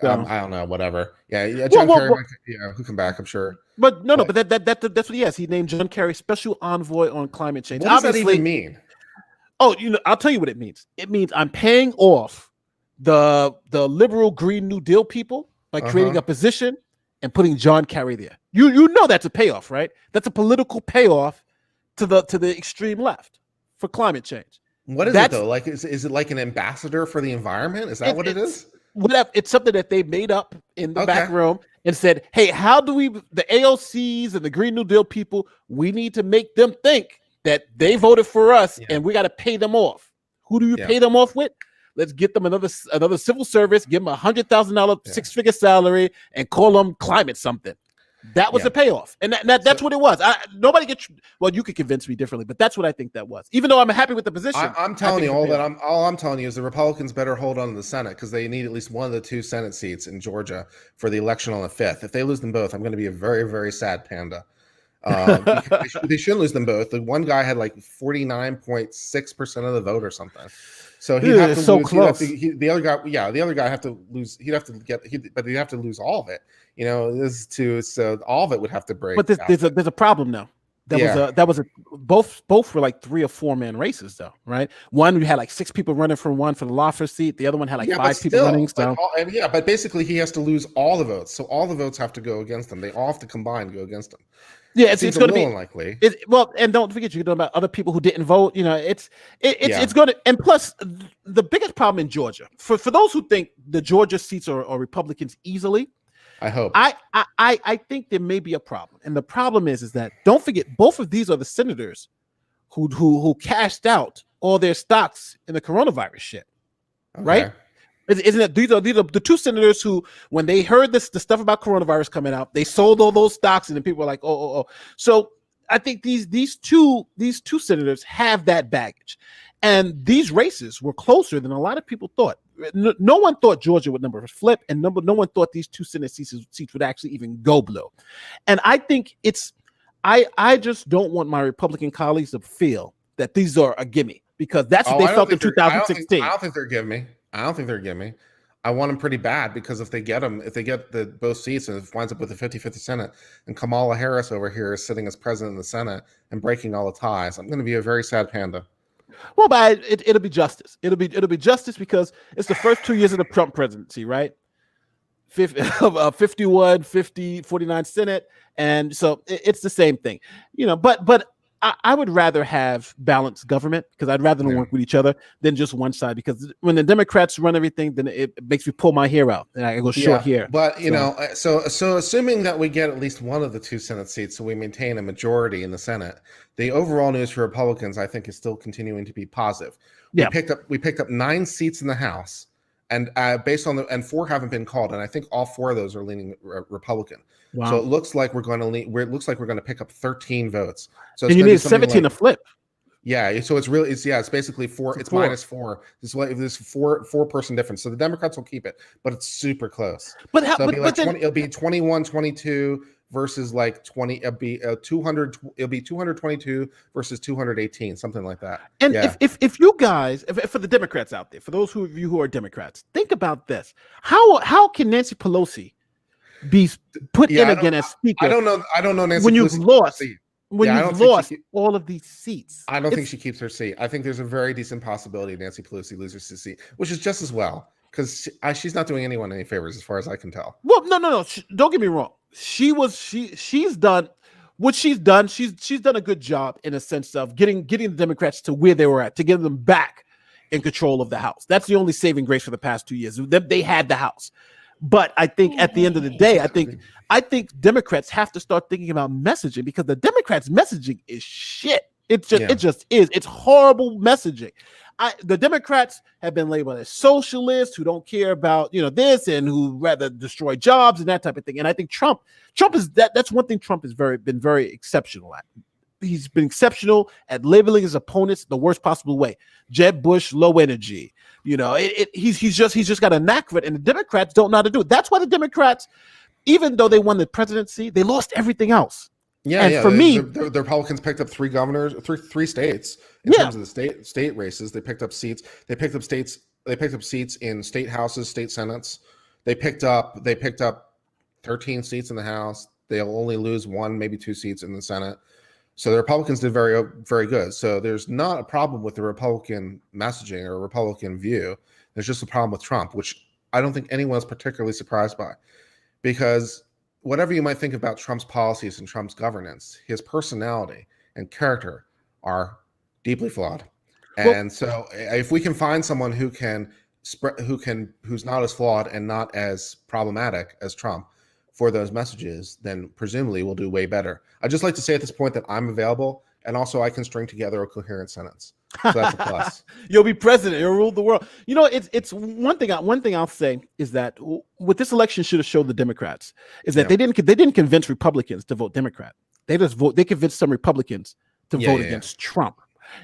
I don't know. Whatever. Yeah. John Kerry. Who come back? I'm sure. But but that's what he has. He named John Kerry special envoy on climate change. What does that even mean? Oh, I'll tell you what it means. It means I'm paying off the liberal Green New Deal people by creating a position and putting John Kerry there. You know that's a payoff, right? That's a political payoff to the extreme left for climate change. What is it though? Like is it like an ambassador for the environment? Is that what it is? Whatever. It's something that they made up in the back room, and said, hey, how do we, the AOCs and the Green New Deal people, we need to make them think that they voted for us and we got to pay them off. Who do you pay them off with? Let's get them another civil service, give them $100,000 six-figure salary, and call them climate something. That was the payoff, and that's what it was. Nobody gets. Well, you could convince me differently, but that's what I think that was. Even though I'm happy with the position, I'm telling you all I'm telling you is the Republicans better hold on to the Senate because they need at least one of the 2 Senate seats in Georgia for the election on the 5th. If they lose them both, I'm going to be a very, very sad panda. They shouldn't lose them both. The one guy had like 49.6% of the vote or something. So he'd have to lose. Close. The other guy have to lose. He'd have to lose all of it. You know, so all of it would have to break. But there's a problem now. Both were like 3 or 4 man races though, right? One you had like 6 people running for the Loftus seat. The other one had like 5 people running. So but basically he has to lose all the votes. So all the votes have to go against him. They all have to combine to go against him. Yeah, it's going to be unlikely. And don't forget, you're talking about other people who didn't vote. You know, it's going to. And plus, the biggest problem in Georgia, for those who think the Georgia seats are Republicans easily, I hope. I think there may be a problem, and the problem is that don't forget, both of these are the senators who cashed out all their stocks in the coronavirus shit, right? Isn't it? These are the 2 senators who, when they heard the stuff about coronavirus coming out, they sold all those stocks, and then people were like, oh. So I think these two senators have that baggage, and these races were closer than a lot of people thought. No one thought Georgia would flip, and no one thought these 2 Senate seats would actually even go blue. And I think I just don't want my Republican colleagues to feel that these are a gimme, because that's what they felt in 2016. I don't think they're giving me. I want them pretty bad, because if they get both seats and it winds up with a 50-50 Senate and Kamala Harris over here is sitting as president of the Senate and breaking all the ties, I'm going to be a very sad panda. Well, but it'll be justice. It'll be justice, because it's the first 2 years of the Trump presidency, right? 51, 50, 49 Senate. And so it's the same thing, you know, but I would rather have balanced government, because I'd rather them work with each other than just one side, because when the Democrats run everything, then it makes me pull my hair out and I go short here. But so assuming that we get at least one of the 2 Senate seats, so we maintain a majority in the Senate, the overall news for Republicans, I think, is still continuing to be positive. We picked up 9 seats in the House, and based on and 4 haven't been called, and I think all 4 of those are leaning Republican. Wow. So it looks like we're going to pick up 13 votes. So and you need 17 to flip. Yeah, so it's basically 4. It's minus 4. This 4 person difference. So the Democrats will keep it, but it's super close. But it'll be 21-22 versus like 20. It'll be 200. It'll be 222 versus 218, something like that. And if you guys, for the Democrats out there, for those of you who are Democrats, think about this: how can Nancy Pelosi be put in again as speaker? I don't know Nancy when Pelosi you've lost. When you've lost all of these seats. I don't think she keeps her seat. I think there's a very decent possibility Nancy Pelosi loses her seat, which is just as well, because she's not doing anyone any favors as far as I can tell. Well, no. Don't get me wrong. She's done what she's done. She's done a good job in a sense of getting the Democrats to where they were at, to get them back in control of the House. That's the only saving grace for the past 2 years. They had the House. But I think at the end of the day, I think Democrats have to start thinking about messaging, because the Democrats' messaging is shit. It just is. It's horrible messaging. The Democrats have been labeled as socialists who don't care about this, and who rather destroy jobs and that type of thing. And I think Trump is that's one thing Trump has been very exceptional at. He's been exceptional at labeling his opponents the worst possible way. Jeb Bush, low energy. He's just got a knack for it, and the Democrats don't know how to do it. That's why the Democrats, even though they won the presidency, they lost everything else. For me, the Republicans picked up 3 governors, three states in terms of the state races. They picked up seats. They picked up seats in state houses, state senates. They picked up 13 seats in the House. They'll only lose 1, maybe 2 seats in the Senate. So the Republicans did very, very good. So there's not a problem with the Republican messaging or Republican view. There's just a problem with Trump, which I don't think anyone's particularly surprised by, because whatever you might think about Trump's policies and Trump's governance, his personality and character are deeply flawed. And so if we can find someone who's not as flawed and not as problematic as Trump, for those messages, then presumably we'll do way better. I'd just like to say at this point that I'm available, and also I can string together a coherent sentence. So that's a plus. You'll be president. You'll rule the world. You know, it's one thing. One thing I'll say is that what this election should have showed the Democrats is that they didn't convince Republicans to vote Democrat. They convinced some Republicans to vote against Trump.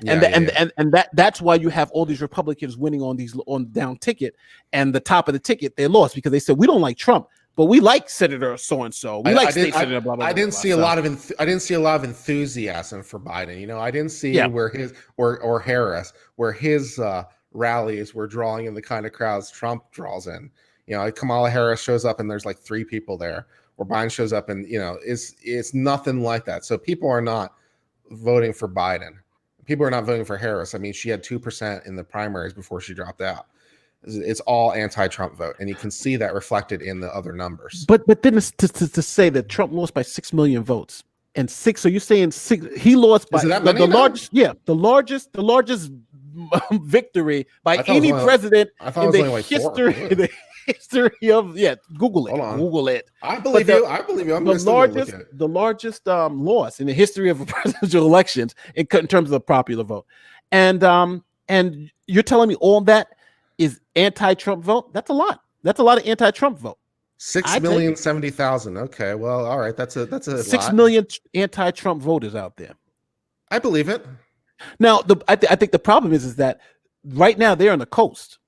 And that's why you have all these Republicans winning on down ticket, and the top of the ticket they lost because they said we don't like Trump, but we like Senator so and so. We like State Senator blah blah. I didn't see a lot of enthusiasm for Biden. You know, I didn't see where his or Harris where his rallies were drawing in the kind of crowds Trump draws in. You know, Kamala Harris shows up and there's like 3 people there, or Biden shows up and it's nothing like that. So people are not voting for Biden. People are not voting for Harris. I mean, she had 2% in the primaries before she dropped out. It's all anti-Trump vote, and you can see that reflected in the other numbers. But then to say that Trump lost by 6 million votes and 6. So you're saying 6? He lost by the largest. Yeah, the largest victory by any president in the history. History of Google it. Google it. I believe you. I'm the largest loss in the history of presidential elections in terms of the popular vote, and you're telling me all that is anti-Trump vote? That's a lot. That's a lot of anti-Trump vote. 6,070,000. Okay, well, all right. That's a 6 million anti-Trump voters out there. I believe it. Now, I think the problem is that right now they're on the coast,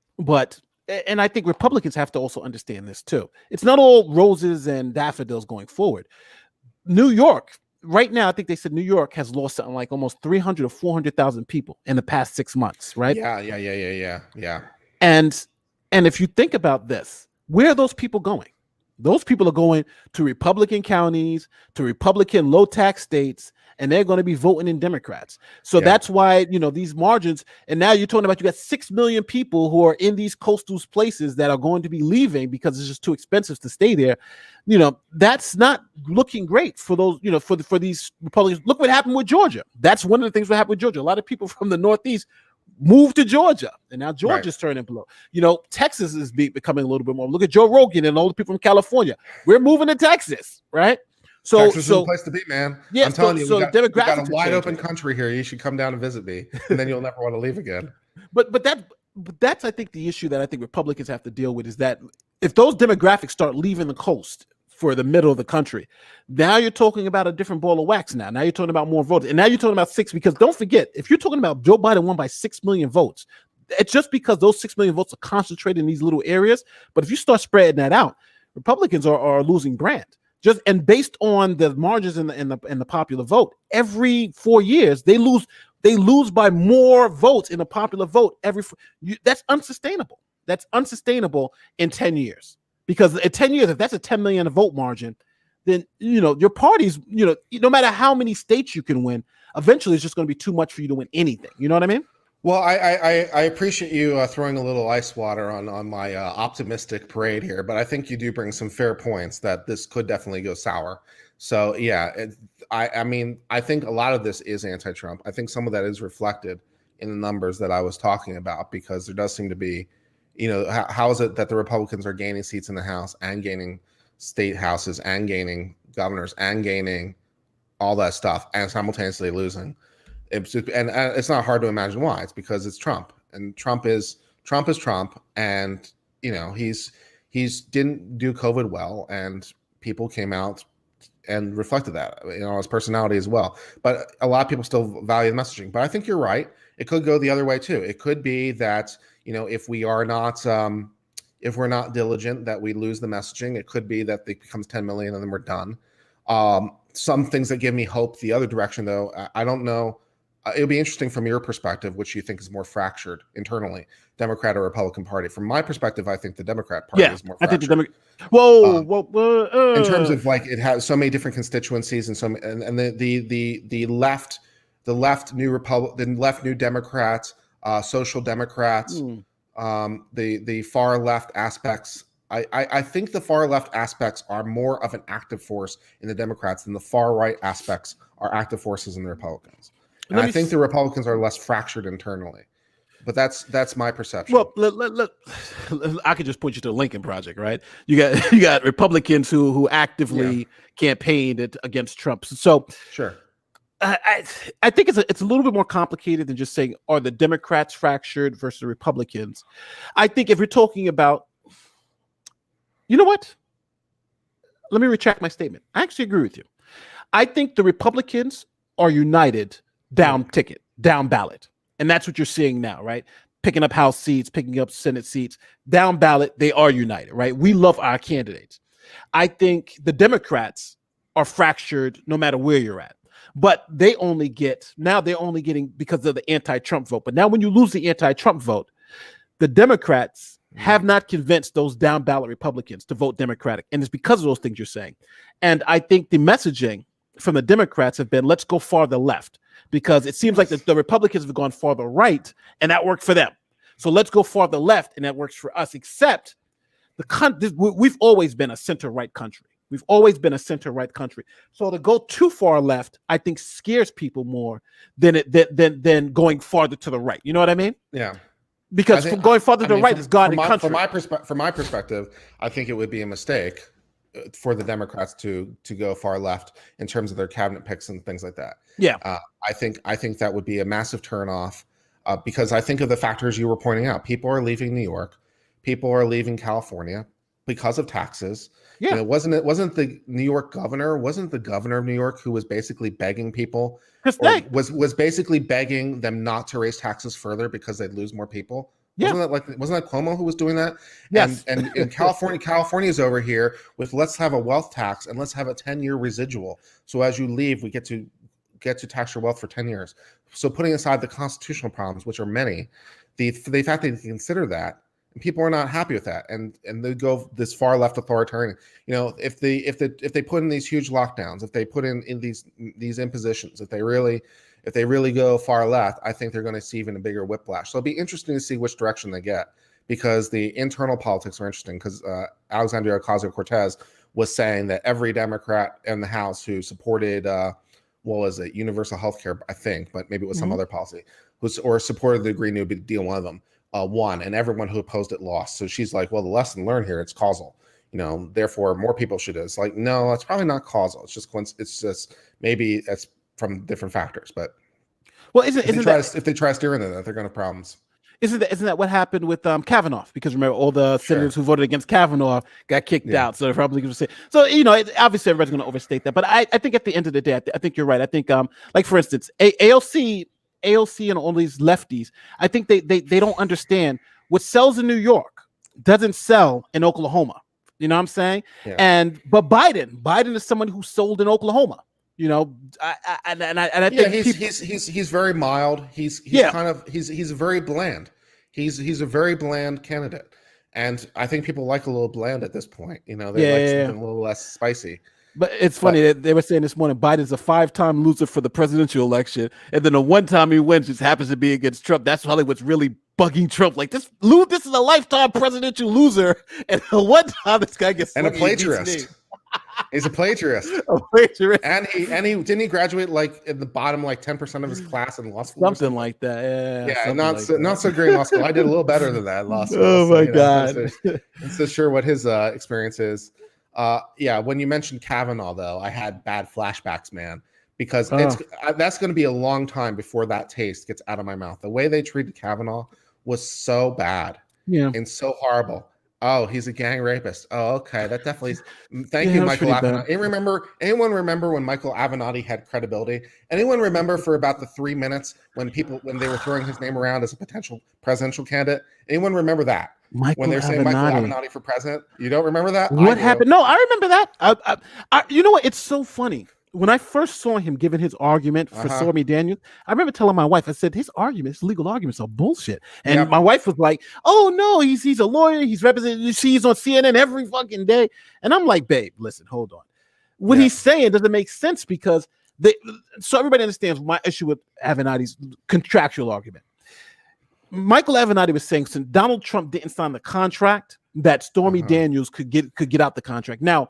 and I think Republicans have to also understand this too. It's not all roses and daffodils going forward. New York, right now, I think they said New York has lost something like almost 300 or 400,000 people in the past 6 months, right? Yeah. And if you think about this, where are those people going? Those people are going to Republican counties, to Republican low tax states, and they're going to be voting in Democrats. So that's why, these margins, and now you're talking about you got 6 million people who are in these coastal places that are going to be leaving because it's just too expensive to stay there. That's not looking great for those, for these Republicans. Look what happened with Georgia. That's one of the things that happened with Georgia. A lot of people from the Northeast moved to Georgia, and now Georgia's turning blue. Texas is becoming a little bit more. Look at Joe Rogan and all the people from California. We're moving to Texas, right? So Texas is the place to be, man. Yeah, I'm telling you, we got a wide open changing. country here. You should come down and visit me, and then you'll never want to leave again. But that's I think the issue that I think Republicans have to deal with is that if those demographics start leaving the coast for the middle of the country, now you're talking about a different ball of wax. Now you're talking about more votes, and now you're talking about 6. Because don't forget, if you're talking about Joe Biden won by 6 million votes, it's just because those 6 million votes are concentrated in these little areas. But if you start spreading that out, Republicans are losing ground. And based on the margins in the popular vote, every 4 years they lose by more votes in the popular vote. That's unsustainable. That's unsustainable in 10 years. Because in 10 years, if that's a 10 million vote margin, then your parties, no matter how many states you can win, eventually it's just going to be too much for you to win anything. You know what I mean? Well, I appreciate you throwing a little ice water on my optimistic parade here, but I think you do bring some fair points that this could definitely go sour. So I mean, I think a lot of this is anti-Trump. I think some of that is reflected in the numbers that I was talking about, because there does seem to be, how is it that the Republicans are gaining seats in the House and gaining state houses and gaining governors and gaining all that stuff and simultaneously losing? It's not hard to imagine why. It's because it's Trump, and Trump is Trump, and he's didn't do COVID well, and people came out and reflected that, his personality as well. But a lot of people still value the messaging. But I think you're right. It could go the other way too. It could be that if we're not diligent, that we lose the messaging. It could be that it becomes 10 million and then we're done. Some things that give me hope the other direction, though, I don't know. It'll be interesting from your perspective, which you think is more fractured internally, Democrat or Republican Party. From my perspective, I think the Democrat Party is more fractured. I think the in terms of it has so many different constituencies and the left new Democrats, social Democrats, the far left aspects. I think the far left aspects are more of an active force in the Democrats than the far right aspects are active forces in the Republicans. And I think the Republicans are less fractured internally. But that's my perception. Well, I could just point you to the Lincoln Project, right? You got Republicans who actively campaigned against Trump. So sure. I think it's a little bit more complicated than just saying, are the Democrats fractured versus the Republicans? I think if you're talking about, you know what? Let me retract my statement. I actually agree with you. I think the Republicans are united down ticket, down ballot. And that's what you're seeing now, right? Picking up House seats, picking up Senate seats, down ballot, they are united, right? We love our candidates. I think the Democrats are fractured no matter where you're at. But they're only getting because of the anti-Trump vote. But now when you lose the anti-Trump vote, the Democrats have not convinced those down ballot Republicans to vote Democratic. And it's because of those things you're saying. And I think the messaging from the Democrats have been, let's go farther left, because it seems like the Republicans have gone farther right and that worked for them. So let's go farther left and that works for us, except we've always been a center-right country. We've always been a center-right country. So to go too far left, I think scares people more than going farther to the right. You know what I mean? Yeah. Because going farther to the right is God and country. From my perspective, I think it would be a mistake for the Democrats to go far left in terms of their cabinet picks and things like that. Yeah. I think that would be a massive turnoff because I think of the factors you were pointing out. People are leaving New York. People are leaving California because of taxes. Yeah. Wasn't the New York governor, wasn't the governor of New York who was basically begging people, was basically begging them not to raise taxes further because they'd lose more people? Yeah. Wasn't that Cuomo who was doing that? Yes. And in California's over here with let's have a wealth tax and let's have a 10-year residual. So as you leave, we get to tax your wealth for 10 years. So putting aside the constitutional problems, which are many, the fact that they consider that, and people are not happy with that, and they go this far left authoritarian. If they put in these huge lockdowns, if they put in these impositions, if they really go far left, I think they're going to see even a bigger whiplash. So it'll be interesting to see which direction they get, because the internal politics are interesting. Because Alexandria Ocasio-Cortez was saying that every Democrat in the House who supported universal health care, I think, but maybe it was some other policy, or supported the Green New Deal, one of them, won, and everyone who opposed it lost. So she's like, well, the lesson learned here, it's causal. Therefore more people should. It's like, no, it's probably not causal. It's just maybe it's from different factors. But if they try steering that, they're going to have problems. Isn't that what happened with Kavanaugh? Because remember, all the senators who voted against Kavanaugh got kicked out. So the Republicans would say, so obviously everybody's going to overstate that. But I think at the end of the day, I think you're right. I think like for instance, AOC and all these lefties, I think they don't understand what sells in New York doesn't sell in Oklahoma. You know what I'm saying? Yeah. But Biden is someone who sold in Oklahoma. I think he's very mild. He's very bland. He's a very bland candidate, and I think people like a little bland at this point. They like something a little less spicy. But it's funny that they were saying this morning, Biden's a 5-time loser for the presidential election, and then the one time he wins just happens to be against Trump. That's probably what's really bugging Trump. Like this is a lifetime presidential loser, and the one time this guy gets and a plagiarist. He's a plagiarist. And he didn't he graduate like in the bottom 10% of his class in law school? Something like that. Yeah. Not so great in law school. I did a little better than that in law school. Oh my God. I'm so sure what his experience is. When you mentioned Kavanaugh, though, I had bad flashbacks, man, because that's going to be a long time before that taste gets out of my mouth. The way they treated Kavanaugh was so bad and so horrible. Oh, he's a gang rapist. Oh, okay. That definitely is. Thank you, Michael Avenatti. Anyone remember when Michael Avenatti had credibility? Anyone remember for about the 3 minutes when they were throwing his name around as a potential presidential candidate? Anyone remember that? When they're saying Michael Avenatti for president? You don't remember that? What happened? No, I remember that. You know what? It's so funny. When I first saw him giving his argument for Stormy Daniels, I remember telling my wife, I said, his legal arguments are bullshit. And my wife was like, oh no, he's a lawyer. He's representing, he's on CNN every fucking day. And I'm like, babe, listen, hold on. What he's saying doesn't make sense because so everybody understands my issue with Avenatti's contractual argument. Michael Avenatti was saying since Donald Trump didn't sign the contract, that Stormy Daniels could get out the contract. Now,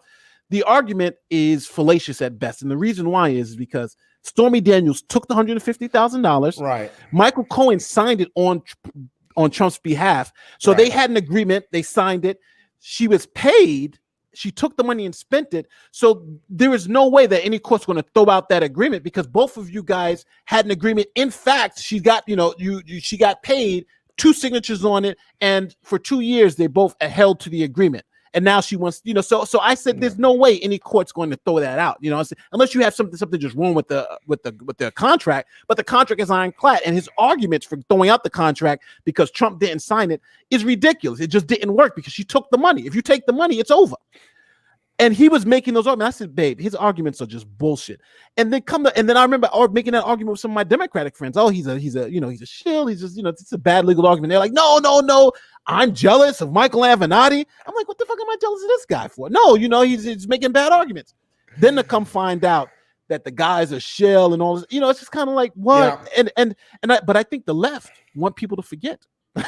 the argument is fallacious at best. And the reason why is because Stormy Daniels took the $150,000. Right. Michael Cohen signed it on Trump's behalf. So they had an agreement. They signed it. She was paid. She took the money and spent it. So there is no way that any court's going to throw out that agreement because both of you guys had an agreement. In fact, she got, she got paid, 2 signatures on it. And for 2 years, they both held to the agreement. And now she wants, so I said, there's no way any court's going to throw that out, unless you have something just wrong with the contract. But the contract is ironclad, and his arguments for throwing out the contract because Trump didn't sign it is ridiculous. It just didn't work because she took the money. If you take the money, it's over. And he was making those arguments. I said, babe, his arguments are just bullshit. And then I remember making that argument with some of my Democratic friends. Oh, he's a shill. He's just, it's a bad legal argument. They're like, no, I'm jealous of Michael Avenatti. I'm like, what the fuck am I jealous of this guy for? No, he's making bad arguments. Then to come find out that the guy's a shill and all this, it's just kind of like, what? Yeah. But I think the left want people to forget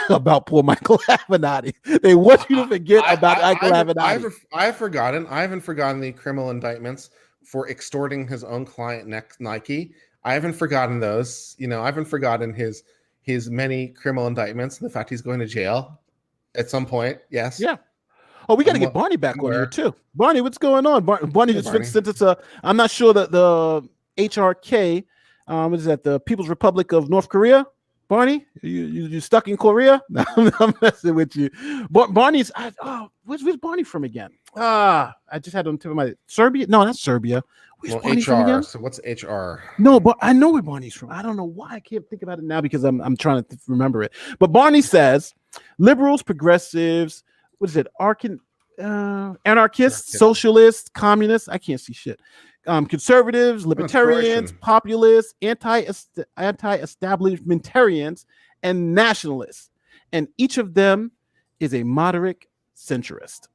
about poor Michael Avenatti. They want you to forget about Michael Avenatti. I haven't forgotten the criminal indictments for extorting his own client, Nike. I haven't forgotten those. I haven't forgotten his many criminal indictments and the fact he's going to jail at some point. Yes. Yeah. Oh, we got to get Barney back on here too. Barney, what's going on? Barney just sent us I'm not sure that the HRK, what is that? The People's Republic of North Korea. Barney, you stuck in Korea? No, I'm messing with you. Barney's, where's Barney from again? I just had on tip of my Serbia. No, not Serbia. Where's Barney HR. From again? So what's HR? No, but I know where Barney's from. I don't know why I can't think about it now because I'm trying to remember it. But Barney says liberals, progressives, what is it? Anarchists, socialists, communists. I can't see shit. Conservatives, libertarians, populists, anti-establishmentarians, and nationalists. And each of them is a moderate centrist.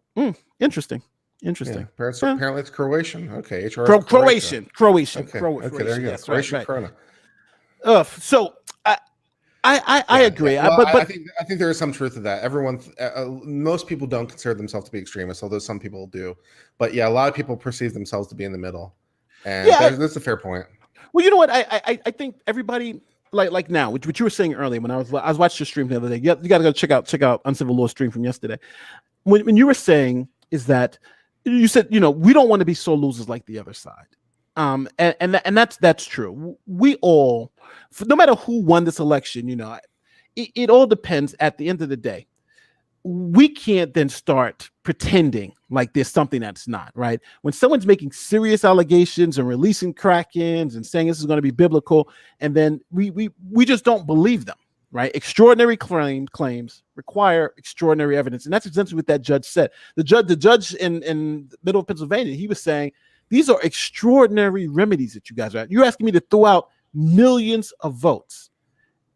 Interesting. Yeah, apparently it's Croatian. Okay, HR. Croatian. Okay, there you go. Yes, Croatian. Right. So I agree. Well, but I think there is some truth to that. Everyone, most people don't consider themselves to be extremists, although some people do. But yeah, a lot of people perceive themselves to be in the middle, and that's a fair point. Well, you know what? I think everybody like now, which you were saying earlier when I was watching your stream the other day. You got to go check out Uncivil Law stream from yesterday. When you were saying is that you said we don't want to be sore losers like the other side. And that's true. We all, no matter who won this election, it all depends at the end of the day. We can't then start pretending like there's something that's not, right? When someone's making serious allegations and releasing crack-ins and saying this is going to be biblical, and then we just don't believe them, right? Extraordinary claims require extraordinary evidence. And that's essentially what that judge said. The judge in the middle of Pennsylvania, he was saying, these are extraordinary remedies that you guys are at. You're asking me to throw out millions of votes,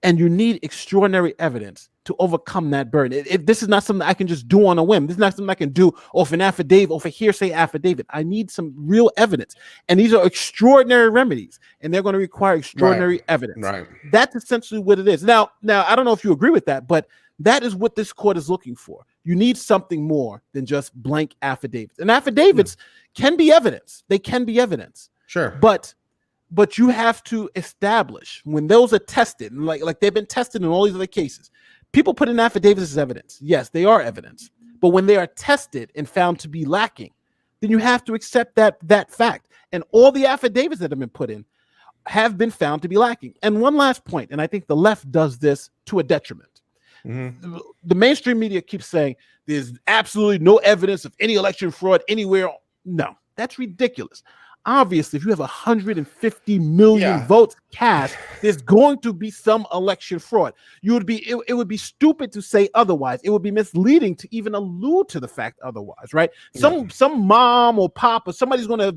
and you need extraordinary evidence to overcome that burden. This is not something I can just do on a whim. This is not something I can do off an affidavit, off a hearsay affidavit. I need some real evidence. And these are extraordinary remedies, and they're going to require extraordinary evidence. Right. That's essentially what it is. Now, I don't know if you agree with that, but that is what this court is looking for. You need something more than just blank affidavits. And affidavits can be evidence. They can be evidence. Sure. But you have to establish when those are tested, like they've been tested in all these other cases. People put in affidavits as evidence. Yes, they are evidence. But when they are tested and found to be lacking, then you have to accept that fact. And all the affidavits that have been put in have been found to be lacking. And one last point, and I think the left does this to a detriment. Mm-hmm. The mainstream media keeps saying there's absolutely no evidence of any election fraud anywhere. No, that's ridiculous. Obviously, if you have 150 million votes cast, there's going to be some election fraud. It would be stupid to say otherwise. It would be misleading to even allude to the fact otherwise, right? Some mom or pop or somebody's going to,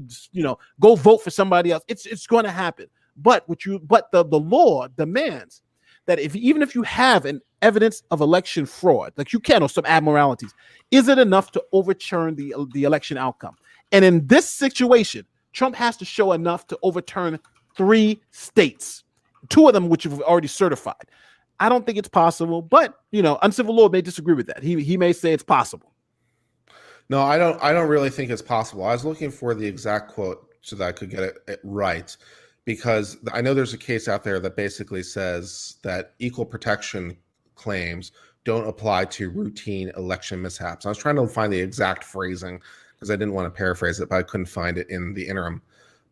go vote for somebody else. It's going to happen. But the law demands that even if you have an evidence of election fraud, like you can, or some abnormalities, is it enough to overturn the election outcome? And in this situation, Trump has to show enough to overturn 3 states, 2 of them which have already certified. I don't think it's possible, but Uncivil Law may disagree with that. He may say it's possible. No, I don't. I don't really think it's possible. I was looking for the exact quote so that I could get it right, because I know there's a case out there that basically says that equal protection claims don't apply to routine election mishaps. I was trying to find the exact phrasing because I didn't want to paraphrase it, but I couldn't find it in the interim.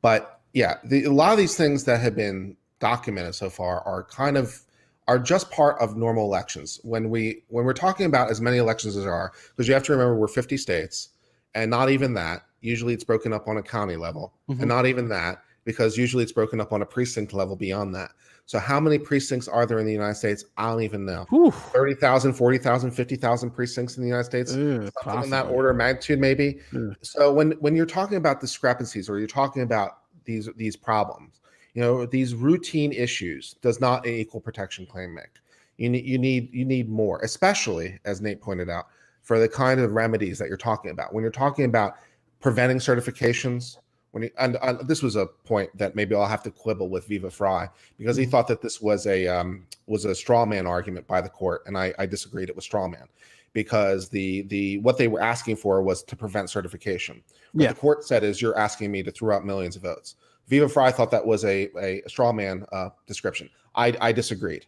But yeah, a lot of these things that have been documented so far are just part of normal elections. When we're talking about as many elections as there are, because you have to remember we're 50 states, and not even that. Usually it's broken up on a county level, and not even that, because usually it's broken up on a precinct level beyond that. So how many precincts are there in the United States? I don't even know. Whew. 30,000, 40,000, 50,000 precincts in the United States, something in that order of magnitude, maybe. So when you're talking about discrepancies, or you're talking about these problems, these routine issues does not an equal protection claim make. You need more, especially, as Nate pointed out, for the kind of remedies that you're talking about. When you're talking about preventing certifications, and this was a point that maybe I'll have to quibble with Viva Frei, because he thought that this was a straw man argument by the court, and I disagreed. It was straw man, because the what they were asking for was to prevent certification. What the court said is, you're asking me to throw out millions of votes. Viva Frei thought that was a straw man description. I disagreed,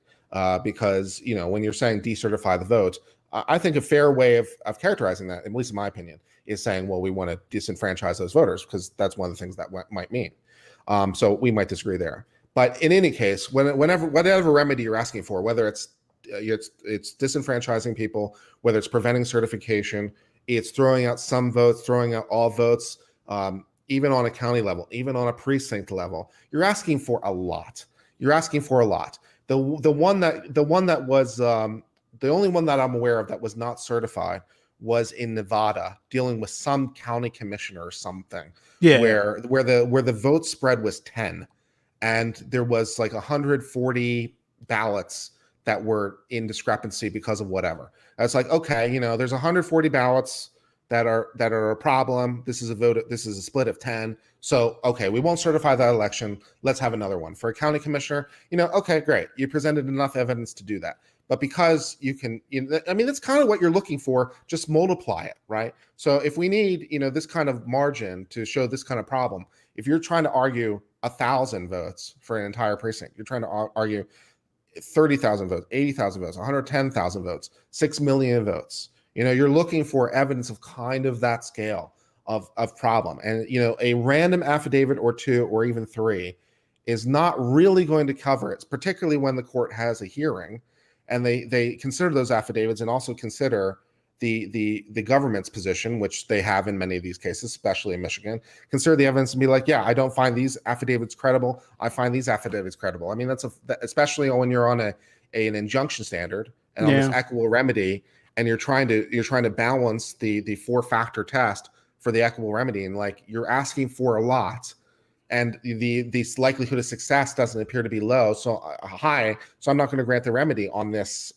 because when you're saying decertify the vote, I think a fair way of characterizing that, at least in my opinion, is saying, well, we want to disenfranchise those voters, because that's one of the things that might mean. So we might disagree there. But in any case, whatever remedy you're asking for, whether it's disenfranchising people, whether it's preventing certification, it's throwing out some votes, throwing out all votes, even on a county level, even on a precinct level, you're asking for a lot. You're asking for a lot. The only one that I'm aware of that was not certified was in Nevada, dealing with some county commissioner or something, where the vote spread was 10, and there was like 140 ballots that were in discrepancy because of whatever. It's like, okay, there's 140 ballots that are a problem. This is a split of 10. So, okay, we won't certify that election. Let's have another one. For a county commissioner, okay, great. You presented enough evidence to do that. But because you can, that's kind of what you're looking for. Just multiply it, right? So if we need, this kind of margin to show this kind of problem, if you're trying to argue 1,000 votes for an entire precinct, you're trying to argue 30,000 votes, 80,000 votes, 110,000 votes, 6 million votes. You're looking for evidence of kind of that scale of problem. And, a random affidavit or two or even three is not really going to cover it, particularly when the court has a hearing and they consider those affidavits and also consider the government's position, which they have in many of these cases, especially in Michigan, consider the evidence and be like, yeah, I don't find these affidavits credible. I find these affidavits credible. I mean, especially when you're on an injunction standard and on this equitable remedy, and you're trying to balance the 4-factor test for the equitable remedy, and like you're asking for a lot, and the likelihood of success doesn't appear to be high. So I'm not going to grant the remedy on this.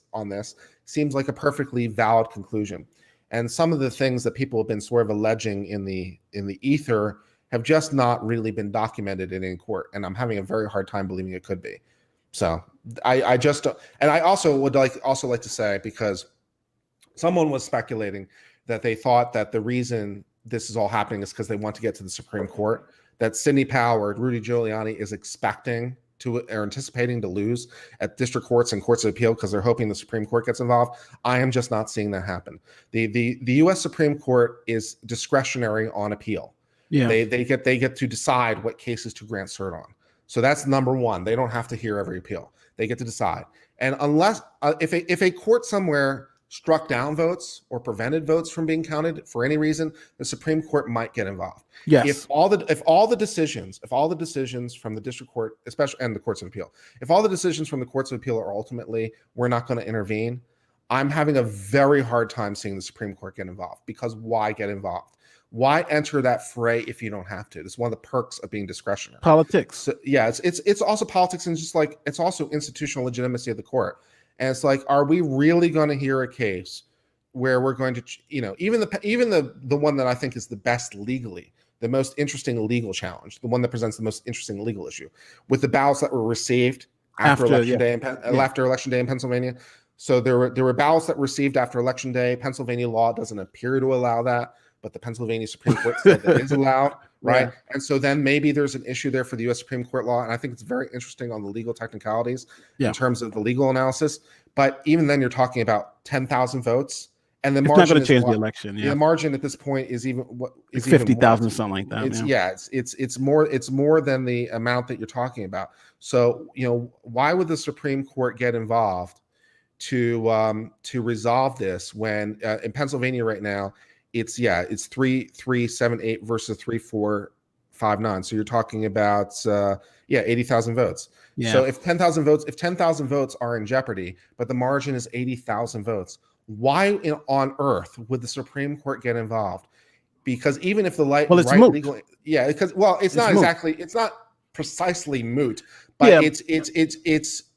Seems like a perfectly valid conclusion. And some of the things that people have been sort of alleging in the ether have just not really been documented in court, and I'm having a very hard time believing it could be. So I just, and I also would like to say, because someone was speculating that they thought that the reason this is all happening is because they want to get to the Supreme Court, that Sidney Powell or Rudy Giuliani is expecting to or anticipating to lose at district courts and courts of appeal because they're hoping the Supreme Court gets involved. I am just not seeing that happen. The U.S. Supreme Court is discretionary on appeal. Yeah. They get to decide what cases to grant cert on. So that's number one. They don't have to hear every appeal. They get to decide. And unless if a court somewhere struck down votes or prevented votes from being counted for any reason, the Supreme Court might get involved. Yes. If all the decisions from the district court, especially and the courts of appeal, if all the decisions from the courts of appeal are ultimately we're not going to intervene, I'm having a very hard time seeing the Supreme Court get involved, because why get involved? Why enter that fray if you don't have to? It's one of the perks of being discretionary. Politics. So, yeah, it's also politics, and just like it's also institutional legitimacy of the court. And it's like, are we really going to hear a case where we're going to, even the one that I think is the best legally, the most interesting legal challenge, the one that presents the most interesting legal issue, with the ballots that were received after election day in Pennsylvania. So there were ballots that were received after election day. Pennsylvania law doesn't appear to allow that. but the Pennsylvania Supreme Court said that is allowed, right? Yeah. And so then maybe there's an issue there for the U.S. Supreme Court law, and I think it's very interesting on the legal technicalities in terms of the legal analysis. But even then, you're talking about 10,000 votes, and the margin not going to change the election. The margin at this point is even what is 50,000, something like that. It's more than the amount that you're talking about. So why would the Supreme Court get involved to resolve this when in Pennsylvania right now it's 3,378 versus 3,459. So you're talking about 80,000 votes. Yeah. So if 10,000 votes are in jeopardy, but the margin is 80,000 votes, why on earth would the Supreme Court get involved? Because even if the it's not precisely moot, but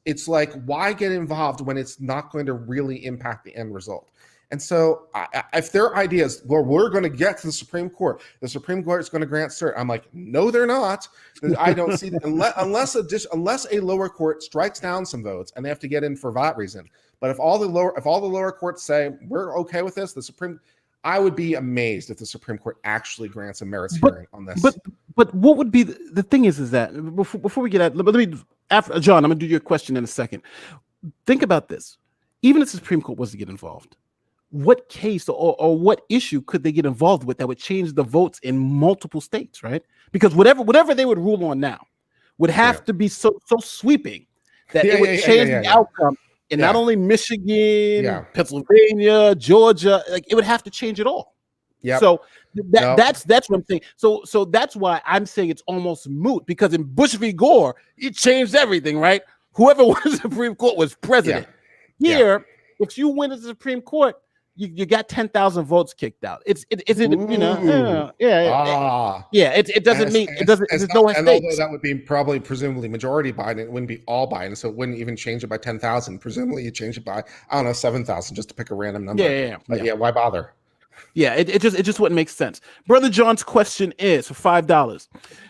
it's like, why get involved when it's not going to really impact the end result? And so if their idea is, well, we're going to get to the Supreme Court is going to grant cert, I'm like, no, they're not. I don't see that unless a lower court strikes down some votes and they have to get in for that reason. But if all the lower courts say we're okay with this, I would be amazed if the Supreme Court actually grants a merits hearing on this. But what would be the thing is that before we get at, let me, after John, I'm going to do your question in a second. Think about this. Even if the Supreme Court was to get involved, what case or what issue could they get involved with that would change the votes in multiple states, right? Because whatever they would rule on now would have to be so sweeping that it would change the outcome in not only Michigan, Pennsylvania, Georgia. Like, it would have to change it all. Yeah. So that's what I'm saying. So that's why I'm saying it's almost moot, because in Bush v. Gore, it changed everything, right? Whoever won the Supreme Court was president. Here, if you win the Supreme Court, you got 10,000 votes kicked out. It doesn't mean it doesn't. There's no and although that would be presumably majority Biden, it wouldn't be all Biden, so it wouldn't even change it by 10,000. Presumably, you change it by 7,000, just to pick a random number. But why bother? Yeah, it just wouldn't make sense. Brother John's question is for $5.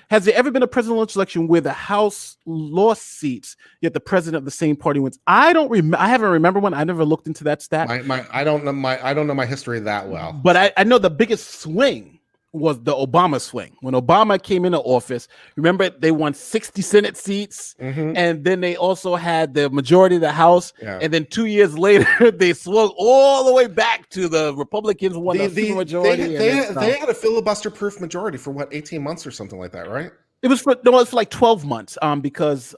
Has there ever been a presidential election where the House lost seats, yet the president of the same party wins? I don't remember. I haven't remembered one. I never looked into that stat. I don't know my history that well. But I know the biggest swing was the Obama swing. When Obama came into office, remember, they won 60 Senate seats, and then they also had the majority of the House. And then 2 years later, they swung all the way back to the Republicans won the supermajority. They had a filibuster-proof majority for 18 months or something like that, right? It was for like 12 months. Because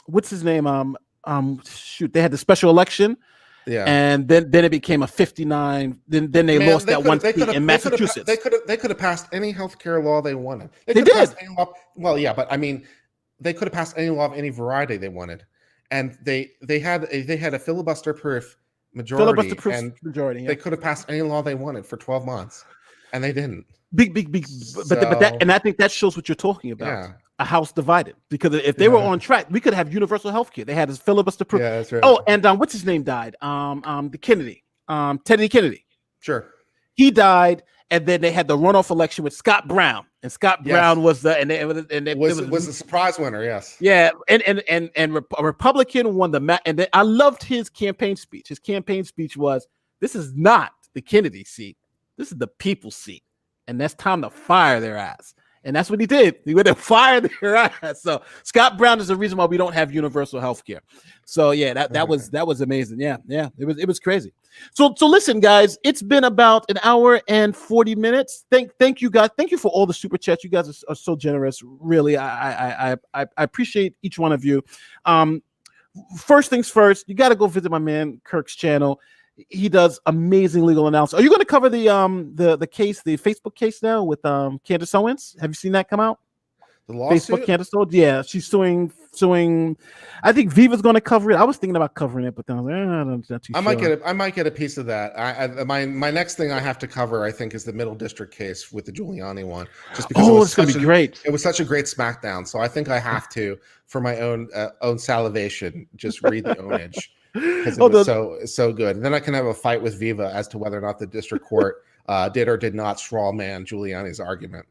what's his name? They had the special election. Yeah, and then it became a 59. Then they lost that one seat in Massachusetts. They could have passed any healthcare law they wanted. They did. But I mean, they could have passed any law of any variety they wanted, and they had a filibuster-proof majority. They could have passed any law they wanted for 12 months, and they didn't. But I think that shows what you're talking about. Yeah. A house divided, because if they were on track, we could have universal health care. They had his filibuster proof. Yeah, that's right. Oh, and what's his name died? The Kennedy, Teddy Kennedy. Sure. He died, and then they had the runoff election with Scott Brown, and Scott Brown was the was the surprise winner. Yes. Yeah, and a Republican won and I loved his campaign speech. His campaign speech was, "This is not the Kennedy seat. This is the people's seat, and that's time to fire their ass." And that's what he did. He went and fired their ass. So Scott Brown is the reason why we don't have universal health care. So that was amazing. Yeah. It was crazy. So listen, guys, it's been about an hour and 40 minutes. Thank you guys. Thank you for all the super chats. You guys are so generous. Really, I appreciate each one of you. First things first, you got to go visit my man Kirk's channel. He does amazing legal analysis. Are you going to cover the case, the Facebook case now with Candace Owens? Have you seen that come out? The lawsuit? Facebook Candace Owens? Yeah, she's suing. I think Viva's going to cover it. I was thinking about covering it, but then I was like, I'm not too sure. I might get a piece of that. My next thing I have to cover, I think, is the Middle District case with the Giuliani one. Just because it's going to be great. It was such a great smackdown, so I think I have to, for my own salivation, just read the ownage. Because it was so good. And then I can have a fight with Viva as to whether or not the district court did or did not straw man Giuliani's argument.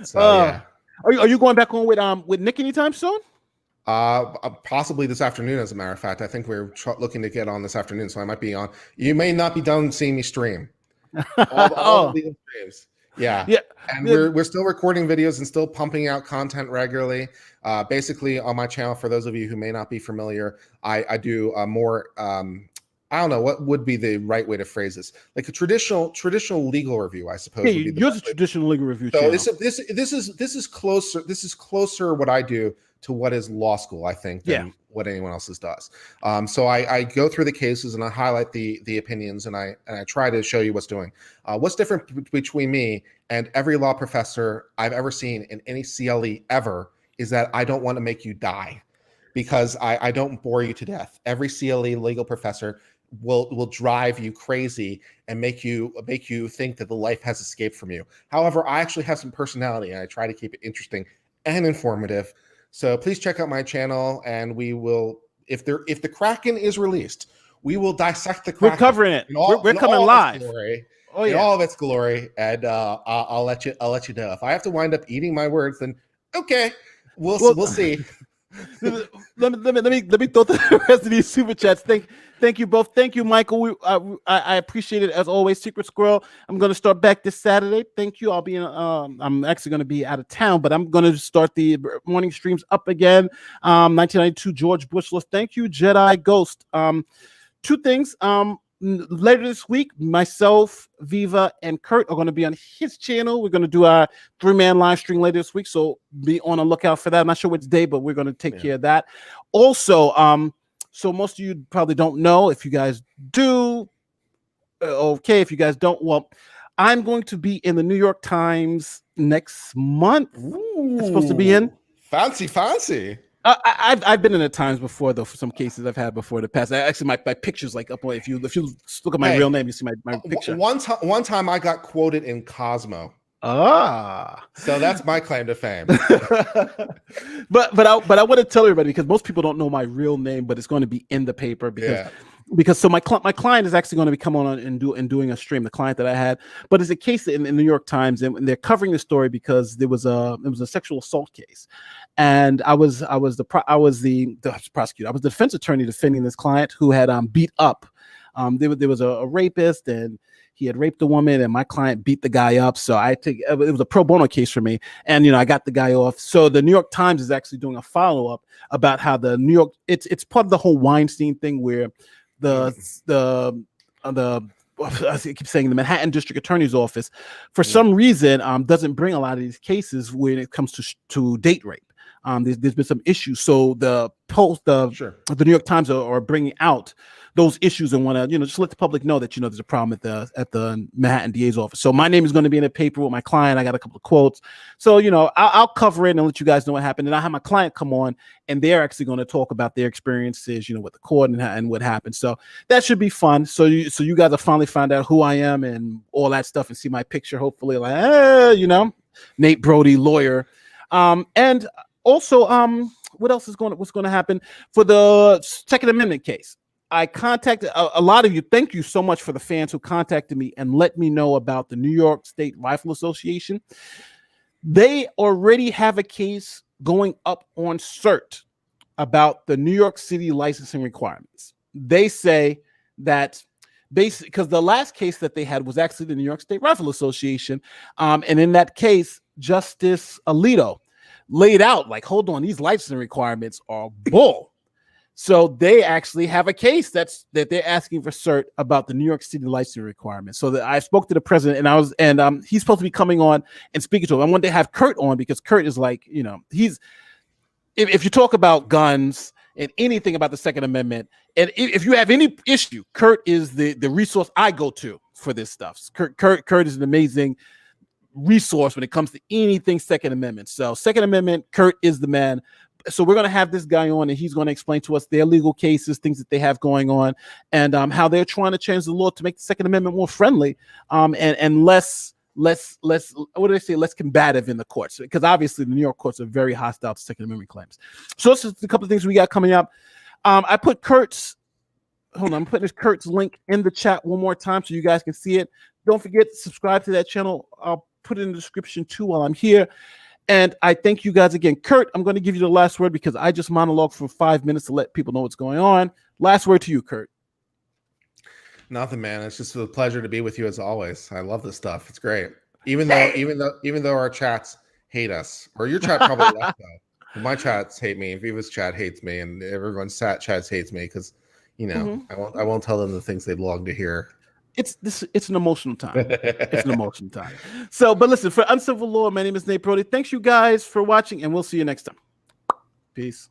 So yeah. Are you going back on with Nick anytime soon? Possibly this afternoon, as a matter of fact. I think we're looking to get on this afternoon, so I might be on. You may not be done seeing me stream. All the Oh, legal streams. Yeah. yeah. And Yeah. we're still recording videos and still pumping out content regularly. Basically, on my channel, for those of you who may not be familiar, I do more. I don't know what would be the right way to phrase this, like a traditional legal review, I suppose, Yeah, would be the yours is best a way. traditional legal review So channel. this is closer. This is closer what I do to what is law school, I think, Yeah. than what anyone else's does. So I go through the cases and I highlight the opinions and I try to show you what's doing. What's different between me and every law professor I've ever seen in any CLE ever is that I don't want to make you die, because I don't bore you to death. Every CLE legal professor will drive you crazy and make you think that the life has escaped from you. However, I actually have some personality and I try to keep it interesting and informative. So please check out my channel, and we will, if the Kraken is released, we will dissect the We're Kraken covering it. We're in coming all of its live. glory. Oh In yeah. all of its glory, and I'll let you know. If I have to wind up eating my words, then okay, we'll Well, see. let me throw the rest of these super chats. Thank you both. Thank you, Michael. I appreciate it as always. Secret Squirrel. I'm going to start back this Saturday. Thank you. I'll be in. I'm actually going to be out of town, but I'm going to start the morning streams up again. 1992 George Bush list. Thank you, Jedi Ghost. Two things. Later this week, myself, Viva, and Kurt are going to be on his channel. We're going to do our 3-man live stream later this week, so be on the lookout for that. I'm not sure which day, but we're going to take care of that. Also, so most of you probably don't know. If you guys do, okay. If you guys don't, well, I'm going to be in the New York Times next month. It's supposed to be in. Fancy. I've been in the Times before, though, for some cases I've had before in the past. Actually, my picture's like up on. If you look at my real name, you see my picture. One time I got quoted in Cosmo. So that's my claim to fame. but I want to tell everybody, because most people don't know my real name, but it's going to be in the paper because so my client is actually going to be coming on and doing a stream. The client that I had, but it's a case in the New York Times, and they're covering the story because it was a sexual assault case, and I was the prosecutor. I was the defense attorney defending this client who had beat up. There was a rapist, and he had raped a woman, and my client beat the guy up. So it was a pro bono case for me, and I got the guy off. So the New York Times is actually doing a follow up about how the New York it's part of the whole Weinstein thing, where I keep saying the Manhattan District Attorney's Office for some reason doesn't bring a lot of these cases when it comes to date rape. There's been some issues, so the New York Times are bringing out those issues and want to just let the public know that there's a problem at the Manhattan DA's office. So my name is going to be in the paper with my client. I got a couple of quotes, so I'll cover it and let you guys know what happened. And I have my client come on, and they're actually going to talk about their experiences, with the court and what happened. So that should be fun. So you guys will finally find out who I am and all that stuff, and see my picture. Hopefully, Nate Brody, lawyer, and also, what else is what's going to happen for the Second Amendment case? I contacted a lot of you. Thank you so much for the fans who contacted me and let me know about the New York State Rifle Association. They already have a case going up on cert about the New York City licensing requirements. They say that basically, because the last case that they had was actually the New York State Rifle Association, and in that case, Justice Alito laid out, like, hold on, these licensing requirements are bull. So they actually have a case that they're asking for cert about the New York City licensing requirements. So that I spoke to the president, and he's supposed to be coming on and speaking to him. I wanted to have Kurt on because Kurt is like, he's if you talk about guns and anything about the Second Amendment, and if you have any issue, Kurt is the resource I go to for this stuff. Kurt is an amazing resource when it comes to anything Second Amendment. So Second Amendment, Kurt is the man. So we're going to have this guy on, and he's going to explain to us their legal cases, things that they have going on, and how they're trying to change the law to make the Second Amendment more friendly, and less what do they say, less combative in the courts, because obviously the New York courts are very hostile to Second Amendment claims. So this is a couple of things we got coming up. I put I'm putting Kurt's link in the chat one more time so you guys can see it. Don't forget to subscribe to that channel. I'll put it in the description too while I'm here. And I thank you guys again. Kurt, I'm going to give you the last word because I just monologued for 5 minutes to let people know what's going on. Last word to you, Kurt. Nothing, man. It's just a pleasure to be with you as always. I love this stuff. It's great. Even though our chats hate us, or your chat probably less though. But my chats hate me. Viva's chat hates me, and everyone's chats hates me because, I won't tell them the things they'd long to hear. It's an emotional time. It's an emotional time. So, but listen, for Uncivil Law, my name is Nate Brody. Thanks you guys for watching, and we'll see you next time. Peace.